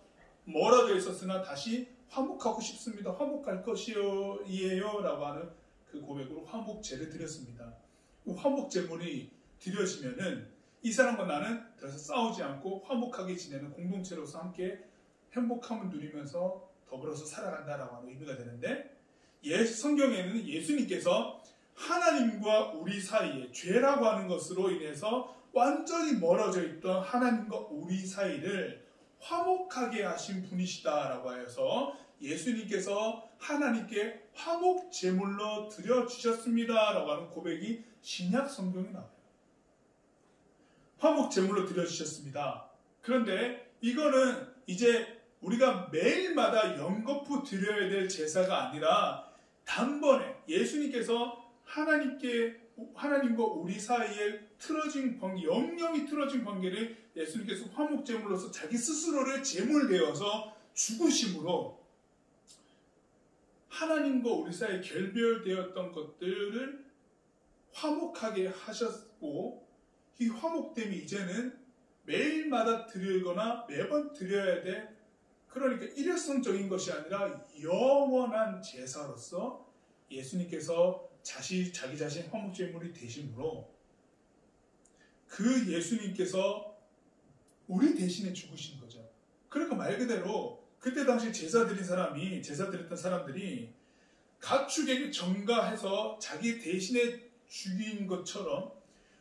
멀어져 있었으나 다시 화목하고 싶습니다. 화목할 것이에요 라고 하는 그 고백으로 화목제를 드렸습니다. 그 화목제물이 드려지면은 이 사람과 나는 더 이상 싸우지 않고 화목하게 지내는 공동체로서 함께 행복함을 누리면서 더불어서 살아간다라고 하는 의미가 되는데 성경에는 예수님께서 하나님과 우리 사이에 죄라고 하는 것으로 인해서 완전히 멀어져 있던 하나님과 우리 사이를 화목하게 하신 분이시다라고 해서 예수님께서 하나님께 화목 제물로 드려주셨습니다 라고 하는 고백이 신약 성경에 나와요. 화목 제물로 드려주셨습니다. 그런데 이거는 이제 우리가 매일마다 연거푸 드려야 될 제사가 아니라 단번에 예수님께서 하나님과 우리 사이에 틀어진 관계, 영영이 틀어진 관계를 예수님께서 화목 제물로서 자기 스스로를 제물되어서 죽으심으로 하나님과 우리 사이에 결별되었던 것들을 화목하게 하셨고, 이 화목됨이 이제는 매일마다 드리거나 매번 드려야 돼. 그러니까 일회성적인 것이 아니라 영원한 제사로서 예수님께서 자기 자신 화목제물이 되심으로 그 예수님께서 우리 대신에 죽으신 거죠. 그러니까 말 그대로 그때 당시 제사 드렸던 사람들이 가축에게 전가해서 자기 대신에 죽인 것처럼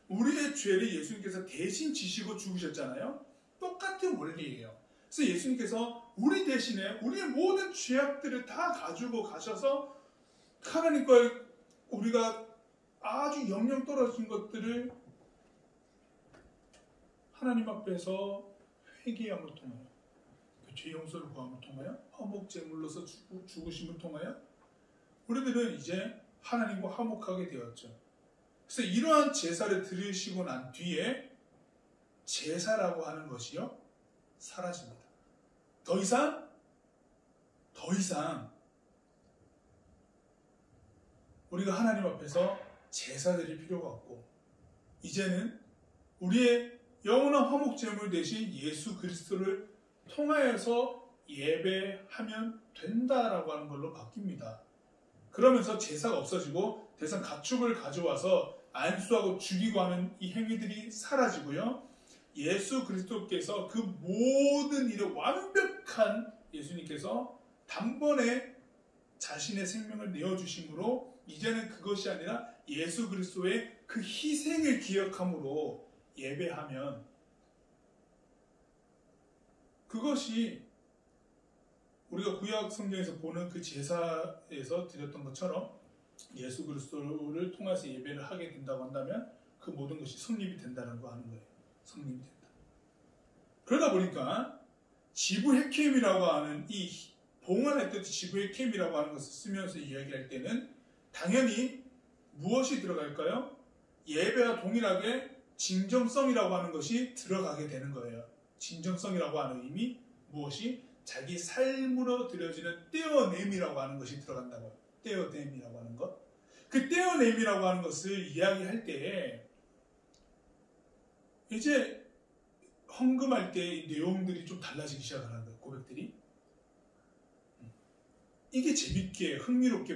우리의 죄를 예수님께서 대신 지시고 죽으셨잖아요. 똑같은 원리예요. 그래서 예수님께서 우리 대신에 우리의 모든 죄악들을 다 가지고 가셔서 하나님과 우리가 아주 영영 떨어진 것들을 하나님 앞에서 회개함을 통하여, 죄 용서를 구함을 통하여, 화목 제물로서 죽으심을 통하여 우리들은 이제 하나님과 화목하게 되었죠. 그래서 이러한 제사를 드리시고 난 뒤에 제사라고 하는 것이요 사라집니다. 더 이상 우리가 하나님 앞에서 제사 드릴 필요가 없고, 이제는 우리의 영원한 화목 제물 대신 예수 그리스도를 통하여서 예배하면 된다라고 하는 걸로 바뀝니다. 그러면서 제사가 없어지고 더 이상 가축을 가져와서 안수하고 죽이고 하는 이 행위들이 사라지고요. 예수 그리스도께서 그 모든 일을 완벽한 예수님께서 단번에 자신의 생명을 내어주심으로 이제는 그것이 아니라 예수 그리스도의 그 희생을 기억함으로 예배하면 그것이 우리가 구약 성경에서 보는 그 제사에서 드렸던 것처럼 예수 그리스도를 통해서 예배를 하게 된다고 한다면 그 모든 것이 성립이 된다는 거 하는 거예요. 성립이 된다. 그러다 보니까 지부 헤켐이라고 하는 이 봉헌할 때도 지부 헤켐이라고 하는 것을 쓰면서 이야기할 때는 당연히 무엇이 들어갈까요? 예배와 동일하게 진정성이라고 하는 것이 들어가게 되는 거예요. 진정성이라고 하는 의미 무엇이? 자기 삶으로 드려지는 떼어냄이라고 하는 것이 들어간다고요. 떼어냄이라고 하는 것. 그 떼어냄이라고 하는 것을 이야기할 때에 이제 헌금할 때 내용들이 좀 달라지기 시작하는 거예요. 고백들이. 이게 재밌게 흥미롭게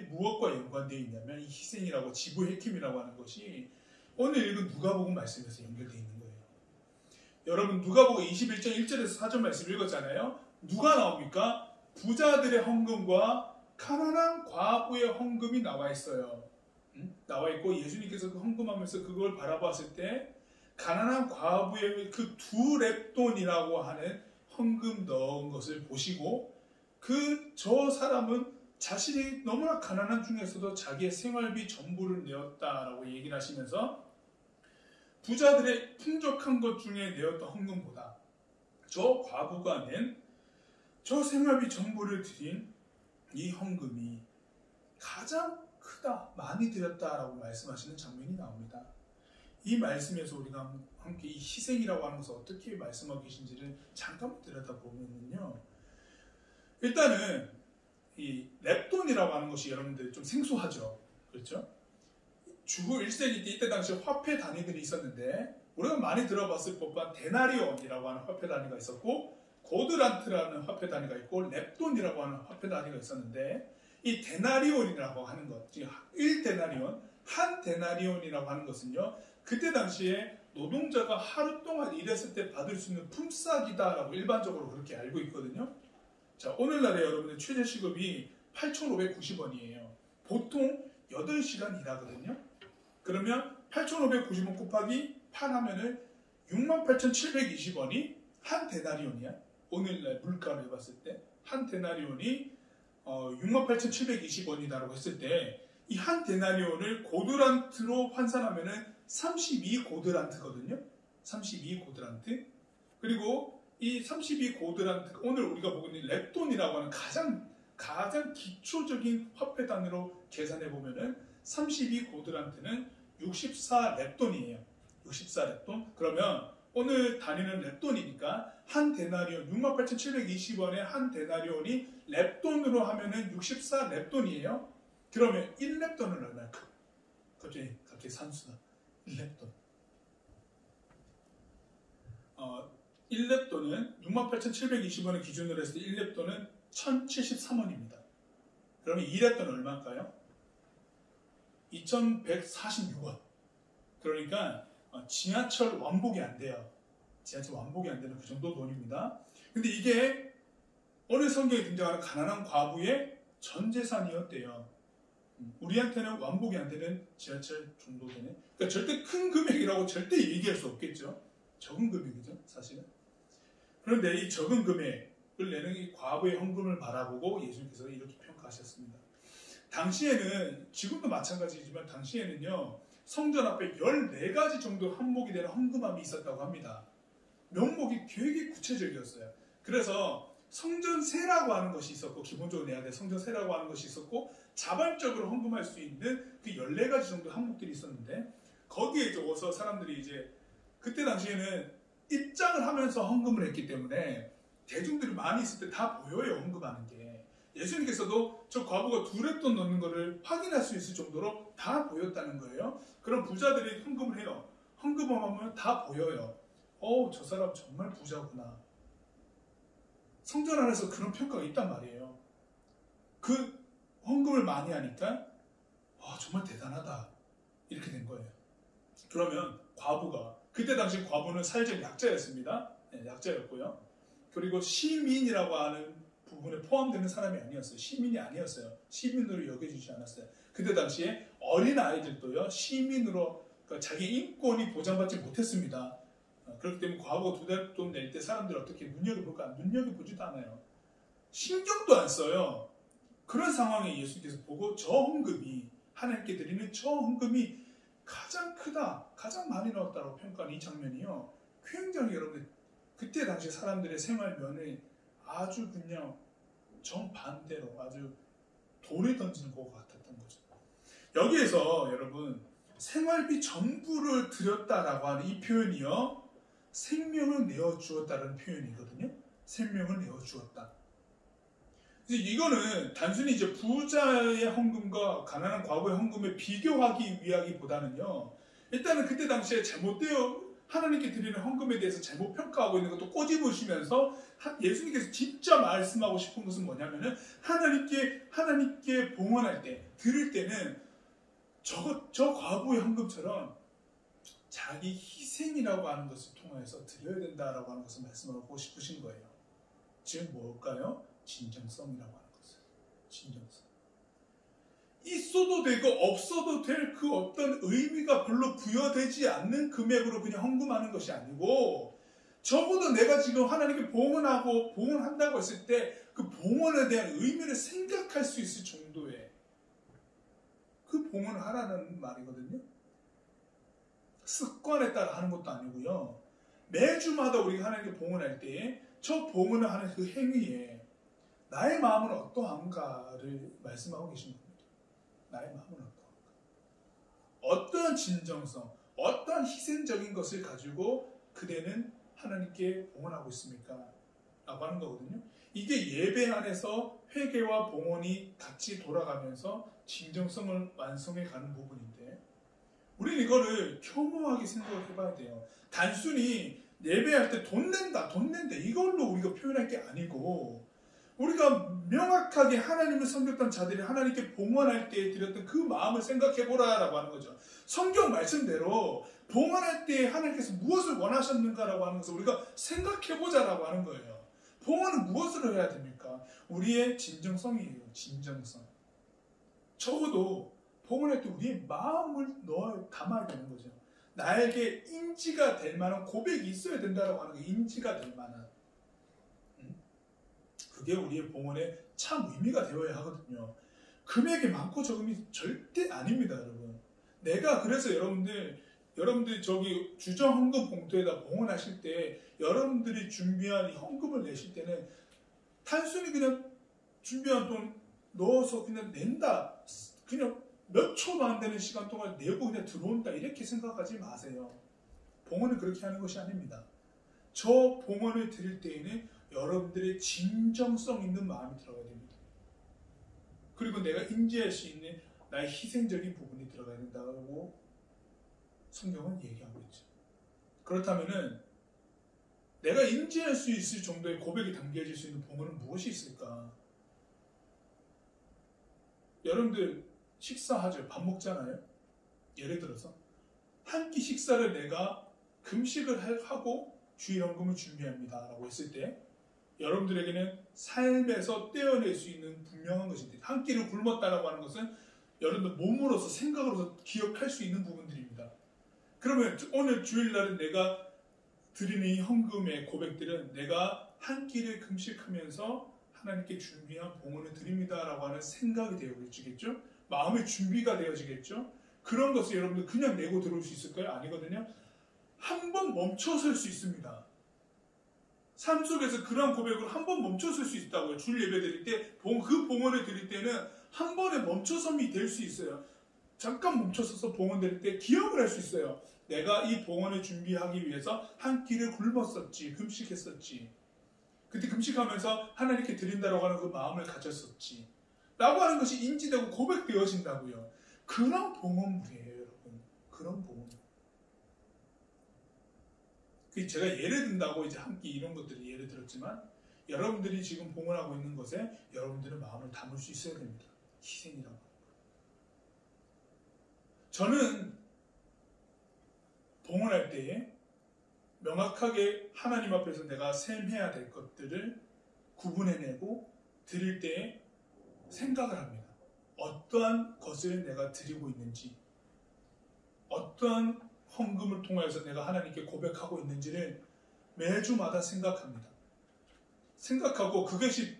무엇과 연관되어 있냐면 이 희생이라고 지부 헤켐이라고 하는 것이 오늘 읽은 누가복음 말씀에서 연결되어 있는 거예요. 여러분 누가복음 21장 1절에서 4절 말씀 읽었잖아요. 누가 나옵니까? 부자들의 헌금과 가난한 과부의 헌금이 나와 있어요. 나와 있고 예수님께서 그 헌금하면서 그걸 바라봤을 때 가난한 과부의 그 두 렙돈이라고 하는 헌금 넣은 것을 보시고 저 사람은 자신이 너무나 가난한 중에서도 자기의 생활비 전부를 내었다라고 얘기를 하시면서 부자들의 풍족한 것 중에 내었던 헌금보다 저 과부가 낸 저 생활비 전부를 드린 이 헌금이 가장 크다, 많이 드렸다라고 말씀하시는 장면이 나옵니다. 이 말씀에서 우리가 함께 이 희생이라고 하는 것을 어떻게 말씀하고 계신지를 잠깐 들여다보면요. 일단은 이 렙돈이라고 하는 것이 여러분들 좀 생소하죠. 그렇죠? 주후 1세기 때 이때 당시 화폐 단위들이 있었는데 우리가 많이 들어봤을 법한 데나리온이라고 하는 화폐 단위가 있었고 고드란트라는 화폐 단위가 있고 렙돈이라고 하는 화폐 단위가 있었는데 이 데나리온이라고 하는 것, 즉 1데나리온, 한 데나리온이라고 하는 것은요. 그때 당시에 노동자가 하루 동안 일했을 때 받을 수 있는 품삯이다라고 일반적으로 그렇게 알고 있거든요. 자, 오늘날에 여러분의 최저 시급이 8,590원이에요. 보통 8시간 일하거든요. 그러면 8,590원 곱하기 8 하면은 68,720원이 한 데나리온이야. 오늘날 물가로 해봤을 때 한 데나리온이 68,720원이다라고 했을 때 이 한 데나리온을 고드란트로 환산하면은 32고드란트거든요. 32고드란트. 그리고 이 32고드란트, 오늘 우리가 보고 있는 렙돈이라고 하는 가장 기초적인 화폐 단위로 계산해 보면은 32고드란트는 64렙돈이에요. 64렙돈. 그러면 오늘 단위는 렙돈이니까 한 데나리온 68,720원의 한 데나리온이 렙돈으로 하면은 64렙돈이에요. 그러면 1렙돈은 얼마일까? 갑자기 산수다. 1렙돈. 1렙돈은 68,720원을 기준으로 했을 때 1렙돈은 1,073원입니다. 그러면 2렙돈은 얼마일까요? 2,146원. 그러니까 지하철 완복이 안 돼요. 지하철 완복이 안 되는 그 정도 돈입니다. 근데 이게 오늘 성경에 등장하는 가난한 과부의 전 재산이었대요. 우리한테는 완복이 안 되는 지하철 정도 되는. 그러니까 절대 큰 금액이라고 절대 얘기할 수 없겠죠. 적은 금액이죠, 사실은. 그런데 이 적은 금액을 내는 이 과부의 헌금을 바라보고 예수님께서 이렇게 평가하셨습니다. 당시에는, 지금도 마찬가지지만 당시에는요, 성전 앞에 14가지 정도 한목이 되는 헌금함이 있었다고 합니다. 명목이 되게 구체적이었어요. 그래서 성전세라고 하는 것이 있었고, 기본적으로 내야 될 성전세라고 하는 것이 있었고, 자발적으로 헌금할 수 있는 그 14가지 정도 항목들이 있었는데, 거기에 적어서 사람들이 이제 그때 당시에는 입장을 하면서 헌금을 했기 때문에 대중들이 많이 있을 때 다 보여요, 헌금하는 게. 예수님께서도 저 과부가 2렙돈 넣는 거를 확인할 수 있을 정도로 다 보였다는 거예요. 그럼 부자들이 헌금을 해요. 헌금하면 다 보여요. 저 사람 정말 부자구나. 성전 안에서 그런 평가가 있단 말이에요. 그 헌금을 많이 하니까 정말 대단하다. 이렇게 된 거예요. 그러면 과부가, 그때 당시 과부는 사회적 약자였습니다. 네, 약자였고요. 그리고 시민이라고 하는 부분에 포함되는 사람이 아니었어요. 시민이 아니었어요. 시민으로 여겨지지 않았어요. 그때 당시에 어린 아이들도요, 시민으로, 그러니까 자기 인권이 보장받지 못했습니다. 그렇기 때문에 과부가 2렙돈 낼 때 사람들이 어떻게 눈여겨볼까? 눈여겨보지도 않아요. 신경도 안 써요. 그런 상황에 예수님께서 보고 저 헌금이, 하나님께 드리는 저 헌금이 가장 크다, 가장 많이 나왔다고 평가하는 이 장면이요, 굉장히 여러분들 그때 당시 사람들의 생활 면에 아주 그냥 정반대로 아주 돌을 던지는 것 같았던 거죠. 여기에서 여러분, 생활비 전부를 드렸다라고 하는 이 표현이요, 생명을 내어주었다는 표현이거든요. 생명을 내어주었다. 이거는 단순히 이제 부자의 헌금과 가난한 과부의 헌금을 비교하기 위하기보다는요, 일단은 그때 당시에 잘못되어 하나님께 드리는 헌금에 대해서 잘못 평가하고 있는 것도 꼬집으시면서 예수님께서 진짜 말씀하고 싶은 것은 뭐냐면은, 하나님께 봉헌할 때, 드릴 때는 저 과부의 헌금처럼 자기 희생이라고 하는 것을 통해서 드려야 된다라고 하는 것을 말씀하고 싶으신 거예요. 지금 뭘까요? 진정성이라고 하는 것을. 진정성. 있어도 되고 없어도 될 그 어떤 의미가 별로 부여되지 않는 금액으로 그냥 헌금하는 것이 아니고, 적어도 내가 지금 하나님께 봉헌한다고 했을 때 그 봉헌에 대한 의미를 생각할 수 있을 정도의 그 봉헌을 하라는 말이거든요. 습관에 따라 하는 것도 아니고요. 매주마다 우리가 하나님께 봉헌할 때에 저 봉헌을 하는 그 행위에 나의 마음은 어떠한가를 말씀하고 계신 겁니다. 나의 마음은 어떠한가. 어떠한 진정성, 어떠한 희생적인 것을 가지고 그대는 하나님께 봉헌하고 있습니까? 라고 하는 거거든요. 이게 예배 안에서 회개와 봉헌이 같이 돌아가면서 진정성을 완성해 가는 부분인데, 우리는 이거를 겸허하게 생각을 해봐야 돼요. 단순히 예배할 때 돈 낸다 이걸로 우리가 표현할 게 아니고, 우리가 명확하게 하나님을 섬겼던 자들이 하나님께 봉헌할 때 드렸던 그 마음을 생각해보라라고 하는 거죠. 성경 말씀대로 봉헌할 때 하나님께서 무엇을 원하셨는가라고 하는 것을 우리가 생각해보자라고 하는 거예요. 봉헌은 무엇으로 해야 됩니까? 우리의 진정성이에요. 진정성. 적어도 봉헌할 때 우리의 마음을 담아야 되는 거죠. 나에게 인지가 될 만한 고백이 있어야 된다라고 하는 거예요. 인지가 될 만한. 그게 우리의 봉헌의 참 의미가 되어야 하거든요. 금액이 많고 적음이 절대 아닙니다, 여러분. 내가 그래서 여러분들 저기 주정 헌금 봉투에다 봉헌하실 때 여러분들이 준비한 이 헌금을 내실 때는 단순히 그냥 준비한 돈 넣어서 그냥 낸다. 그냥 몇 초도 안 되는 시간 동안 내고 그냥 들어온다. 이렇게 생각하지 마세요. 봉헌은 그렇게 하는 것이 아닙니다. 저 봉헌을 드릴 때에는 여러분들의 진정성 있는 마음이 들어가야 됩니다. 그리고 내가 인지할 수 있는 나의 희생적인 부분이 들어가야 된다고 성경은 얘기하고 있죠. 그렇다면은 내가 인지할 수 있을 정도의 고백이 담겨질 수 있는 봉헌은 무엇이 있을까? 여러분들 식사하죠. 밥 먹잖아요. 예를 들어서 한 끼 식사를 내가 금식을 하고 주일헌금을 준비합니다 라고 했을 때 여러분들에게는 삶에서 떼어낼 수 있는 분명한 것인데, 한 끼를 굶었다라고 하는 것은 여러분들 몸으로서 생각으로서 기억할 수 있는 부분들입니다. 그러면 오늘 주일날은 내가 드리는 이 헌금의 고백들은 내가 한 끼를 금식하면서 하나님께 준비한 봉헌을 드립니다라고 하는 생각이 되어지겠죠? 마음의 준비가 되어지겠죠? 그런 것을 여러분들 그냥 내고 들어올 수 있을까요? 아니거든요. 한 번 멈춰설 수 있습니다. 삶 속에서 그런 고백을 한 번 멈춰설 수 있다고요. 주일 예배 드릴 때, 그 봉헌을 드릴 때는 한 번에 멈춰섬이 될 수 있어요. 잠깐 멈춰서서 봉헌 드릴 때 기억을 할 수 있어요. 내가 이 봉헌을 준비하기 위해서 한 끼를 굶었었지, 금식했었지. 그때 금식하면서 하나님께 드린다라고 하는 그 마음을 가졌었지. 라고 하는 것이 인지되고 고백되어진다고요. 그런 봉헌물이에요, 여러분. 그런 봉헌. 제가 예를 든다고 이제 한 끼 이런 것들을 예를 들었지만 여러분들이 지금 봉헌하고 있는 것에 여러분들의 마음을 담을 수 있어야 됩니다. 희생이라고. 저는 봉헌할 때에 명확하게 하나님 앞에서 내가 셈해야 될 것들을 구분해내고 드릴 때에 생각을 합니다. 어떠한 것을 내가 드리고 있는지, 어떠한 헌금을 통해서 내가 하나님께 고백하고 있는지를 매주마다 생각합니다. 생각하고 그것이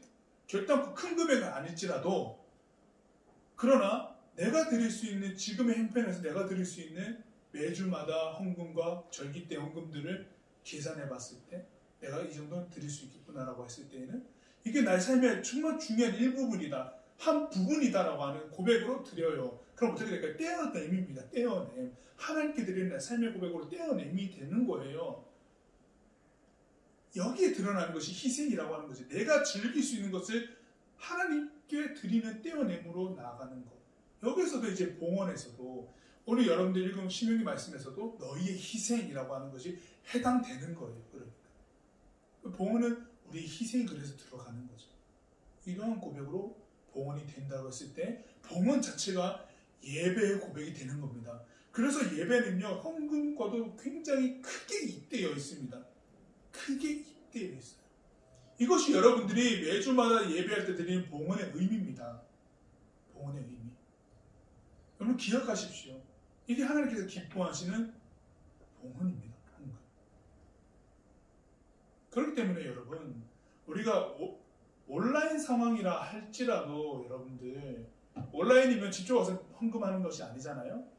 결단코 큰 금액은 아닐지라도, 그러나 내가 드릴 수 있는 지금의 형편에서 내가 드릴 수 있는 매주마다 헌금과 절기 때 헌금들을 계산해 봤을 때 내가 이 정도는 드릴 수 있겠구나라고 했을 때에는 이게 나의 삶의 정말 중요한 일부분이다, 한 부분이다라고 하는 고백으로 드려요. 그럼 어떻게 될까요? 떼어냄입니다. 떼어냄. 하나님께 드리는 내 삶의 고백으로 떼어냄이 되는 거예요. 여기에 드러나는 것이 희생이라고 하는 거지. 내가 즐길 수 있는 것을 하나님께 드리는 떼어냄으로 나아가는 것. 여기서도 이제 봉헌에서도 오늘 여러분들 읽은 신명기 말씀에서도 너희의 희생이라고 하는 것이 해당되는 거예요. 그러니까 봉헌은 우리의 희생이 그래서 들어가는 거죠. 이러한 고백으로 봉헌이 된다고 했을 때 봉헌 자체가 예배의 고백이 되는 겁니다. 그래서 예배는요, 헌금과도 굉장히 크게 잇대어 있습니다. 크게 잇대어 있어요. 이것이 여러분들이 매주마다 예배할 때 드리는 봉헌의 의미입니다. 봉헌의 의미. 여러분 기억하십시오. 이게 하나님께서 기뻐하시는 봉헌입니다. 헌금. 그렇기 때문에 여러분, 우리가 온라인 상황이라 할지라도 여러분들 온라인이면 직접 와서 헌금하는 것이 아니잖아요.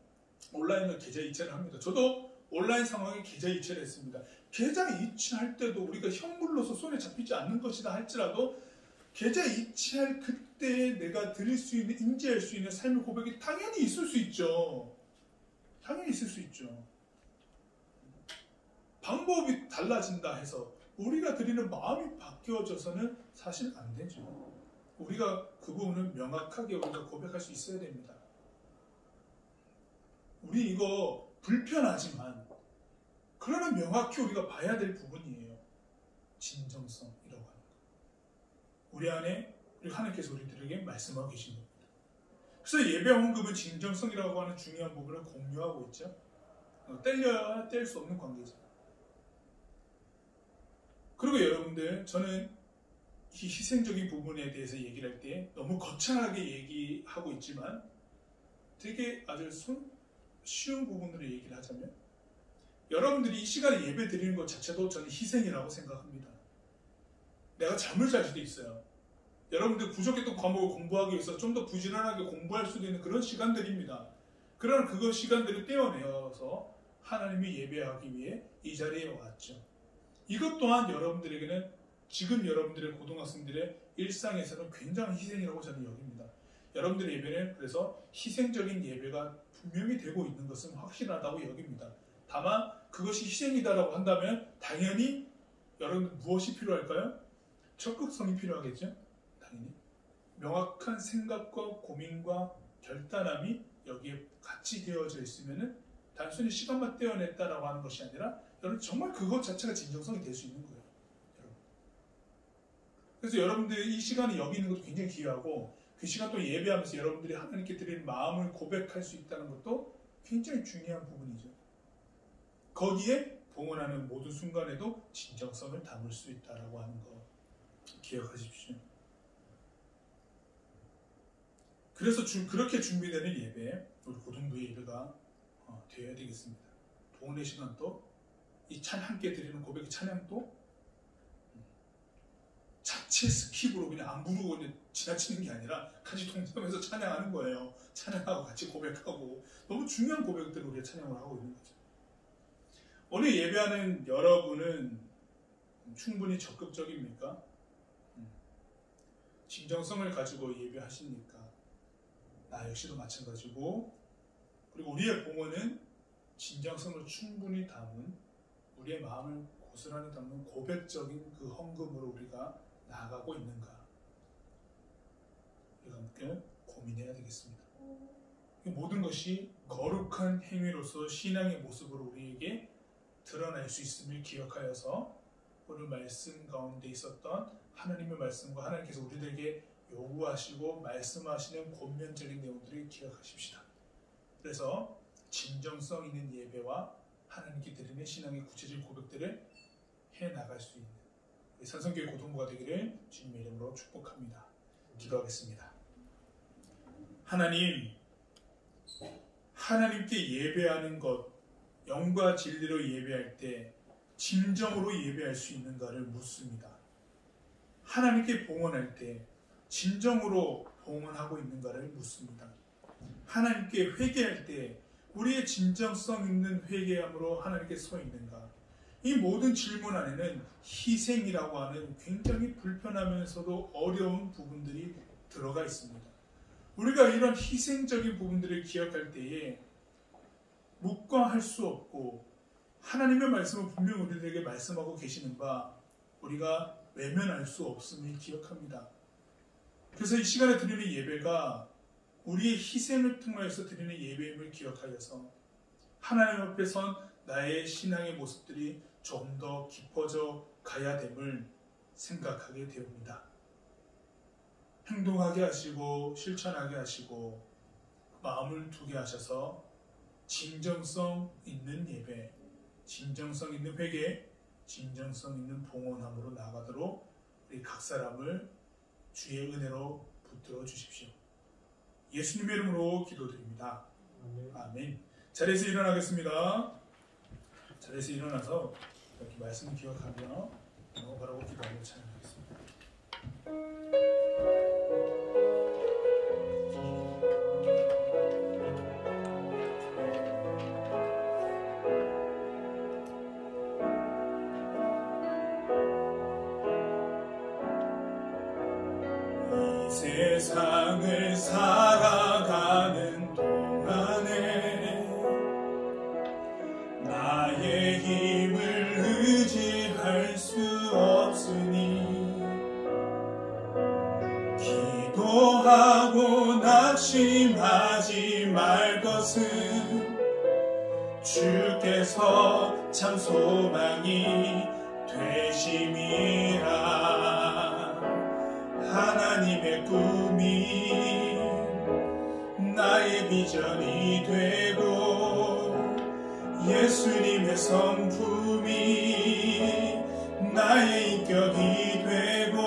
온라인은 계좌 이체를 합니다. 저도 온라인 상황에 계좌 이체를 했습니다. 계좌 이체할 때도 우리가 현물로서 손에 잡히지 않는 것이다 할지라도 계좌 이체할 그때에 내가 드릴 수 있는, 인지할 수 있는 삶의 고백이 당연히 있을 수 있죠. 당연히 있을 수 있죠. 방법이 달라진다 해서 우리가 드리는 마음이 바뀌어져서는 사실 안 되죠. 우리가 그 부분은 명확하게 우리가 고백할 수 있어야 됩니다. 우리 이거 불편하지만 그러나 명확히 우리가 봐야 될 부분이에요. 진정성이라고 하는 거. 우리 안에 하나님께서 우리들에게 말씀하고 계신 겁니다. 그래서 예배 헌금은 진정성이라고 하는 중요한 부분을 공유하고 있죠. 뗄려야 뗄 수 없는 관계죠. 그리고 여러분들, 저는 이 희생적인 부분에 대해서 얘기를 할 때 너무 거창하게 얘기하고 있지만 되게 아주 쉬운 부분으로 얘기를 하자면, 여러분들이 이 시간에 예배 드리는 것 자체도 저는 희생이라고 생각합니다. 내가 잠을 잘 수도 있어요. 여러분들 부족했던 과목을 공부하기 위해서 좀 더 부지런하게 공부할 수도 있는 그런 시간들입니다. 그런 그거 시간들을 떼어내어서 하나님이 예배하기 위해 이 자리에 왔죠. 이것 또한 여러분들에게는 지금 여러분들의 고등학생들의 일상에서는 굉장한 희생이라고 저는 여깁니다. 여러분들의 예배는 그래서 희생적인 예배가 분명히 되고 있는 것은 확실하다고 여깁니다. 다만 그것이 희생이다라고 한다면 당연히 여러분들 무엇이 필요할까요? 적극성이 필요하겠죠. 당연히 명확한 생각과 고민과 결단함이 여기에 같이 되어져 있으면은 단순히 시간만 떼어냈다라고 하는 것이 아니라 여러분 정말 그것 자체가 진정성이 될 수 있는 거예요. 여러분. 그래서 여러분들 이 시간이 여기 있는 것도 굉장히 귀하고 그 시간 또 예배하면서 여러분들이 하나님께 드리는 마음을 고백할 수 있다는 것도 굉장히 중요한 부분이죠. 거기에 봉헌하는 모든 순간에도 진정성을 담을 수 있다라고 하는 거 기억하십시오. 그래서 그렇게 준비되는 예배, 우리 고등부의 예배가 되어야 되겠습니다. 봉헌의 시간도 이 함께 드리는 고백의 찬양도 자체 스킵으로 그냥 안 부르고 그냥 지나치는 게 아니라 같이 동참해서 찬양하는 거예요. 찬양하고 같이 고백하고 너무 중요한 고백들을 우리가 찬양을 하고 있는 거죠. 오늘 예배하는 여러분은 충분히 적극적입니까? 진정성을 가지고 예배하십니까? 나 역시도 마찬가지고 그리고 우리의 봉헌은 진정성을 충분히 담은 우리의 마음을 고스란히 담는 고백적인 그 헌금으로 우리가 나아가고 있는가? 우리가 함께 고민해야 되겠습니다. 모든 것이 거룩한 행위로서 신앙의 모습으로 우리에게 드러날 수 있음을 기억하여서 오늘 말씀 가운데 있었던 하나님의 말씀과 하나님께서 우리들에게 요구하시고 말씀하시는 권면적인 내용들을 기억하십시다. 그래서 진정성 있는 예배와 하나님께 드리는 신앙의 구체적인 고백들을 해나갈 수 있는 우리 산성교회 고등부가 되기를 주님의 이름으로 축복합니다. 기도하겠습니다. 하나님께 예배하는 것, 영과 진리로 예배할 때 진정으로 예배할 수 있는가를 묻습니다. 하나님께 봉헌할 때 진정으로 봉헌하고 있는가를 묻습니다. 하나님께 회개할 때 우리의 진정성 있는 회개함으로 하나님께 서 있는가? 이 모든 질문 안에는 희생이라고 하는 굉장히 불편하면서도 어려운 부분들이 들어가 있습니다. 우리가 이런 희생적인 부분들을 기억할 때에 묵과할 수 없고 하나님의 말씀을 분명히 우리들에게 말씀하고 계시는 바 우리가 외면할 수 없음을 기억합니다. 그래서 이 시간에 드리는 예배가 우리의 희생을 통해서 드리는 예배임을 기억하여서 하나님 앞에 선 나의 신앙의 모습들이 좀 더 깊어져 가야 됨을 생각하게 되옵니다. 행동하게 하시고 실천하게 하시고 마음을 두게 하셔서 진정성 있는 예배, 진정성 있는 회개, 진정성 있는 봉헌함으로 나아가도록 우리 각 사람을 주의 은혜로 붙들어 주십시오. 예수님의 이름으로 기도드립니다. 아멘. 자리에서 일어나겠습니다. 자리에서 일어나서 이렇게 말씀 기억하며 바라고 기도하며 찬양하겠습니다. 이 세상을 살아가는 동안에 나의 힘을 의지할 수 없으니 기도하고 낙심하지 말 것은 주께서 참 소망이 되심이라. 하나님의 꿈이 나의 비전이 되고 예수님의 성품이 나의 인격이 되고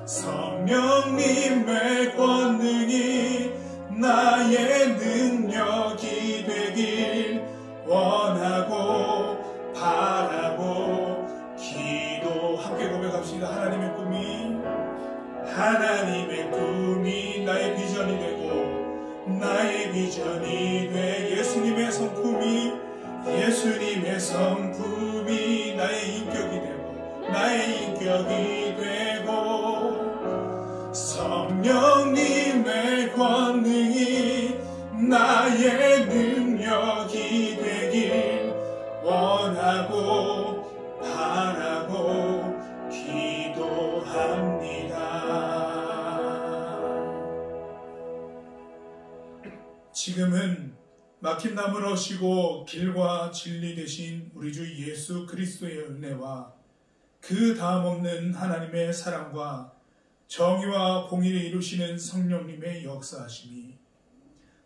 성령님의 권능이 나의 능력이 되길 원하고 바라고 기도 함께 고백합시다. 하나님의 꿈이 실천이 돼 예수님의 성품이 나의 인격이 되고 성령님의 권능이 나의 능력이 되길 원하고 바라고 기도합니다. 지금은 막힌 담을 어시고 길과 진리 되신 우리 주 예수 그리스도의 은혜와 그 다음 없는 하나님의 사랑과 정의와 공의를 이루시는 성령님의 역사하심이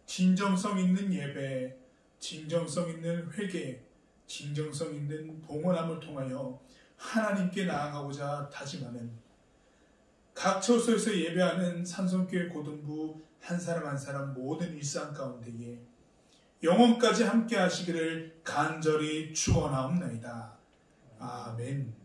진정성 있는 예배, 진정성 있는 회개, 진정성 있는 봉헌함을 통하여 하나님께 나아가고자 다짐하는 각 처소에서 예배하는 산성교회 고등부 한 사람 한 사람 모든 일상 가운데에 영원까지 함께 하시기를 간절히 축원하옵나이다. 아멘.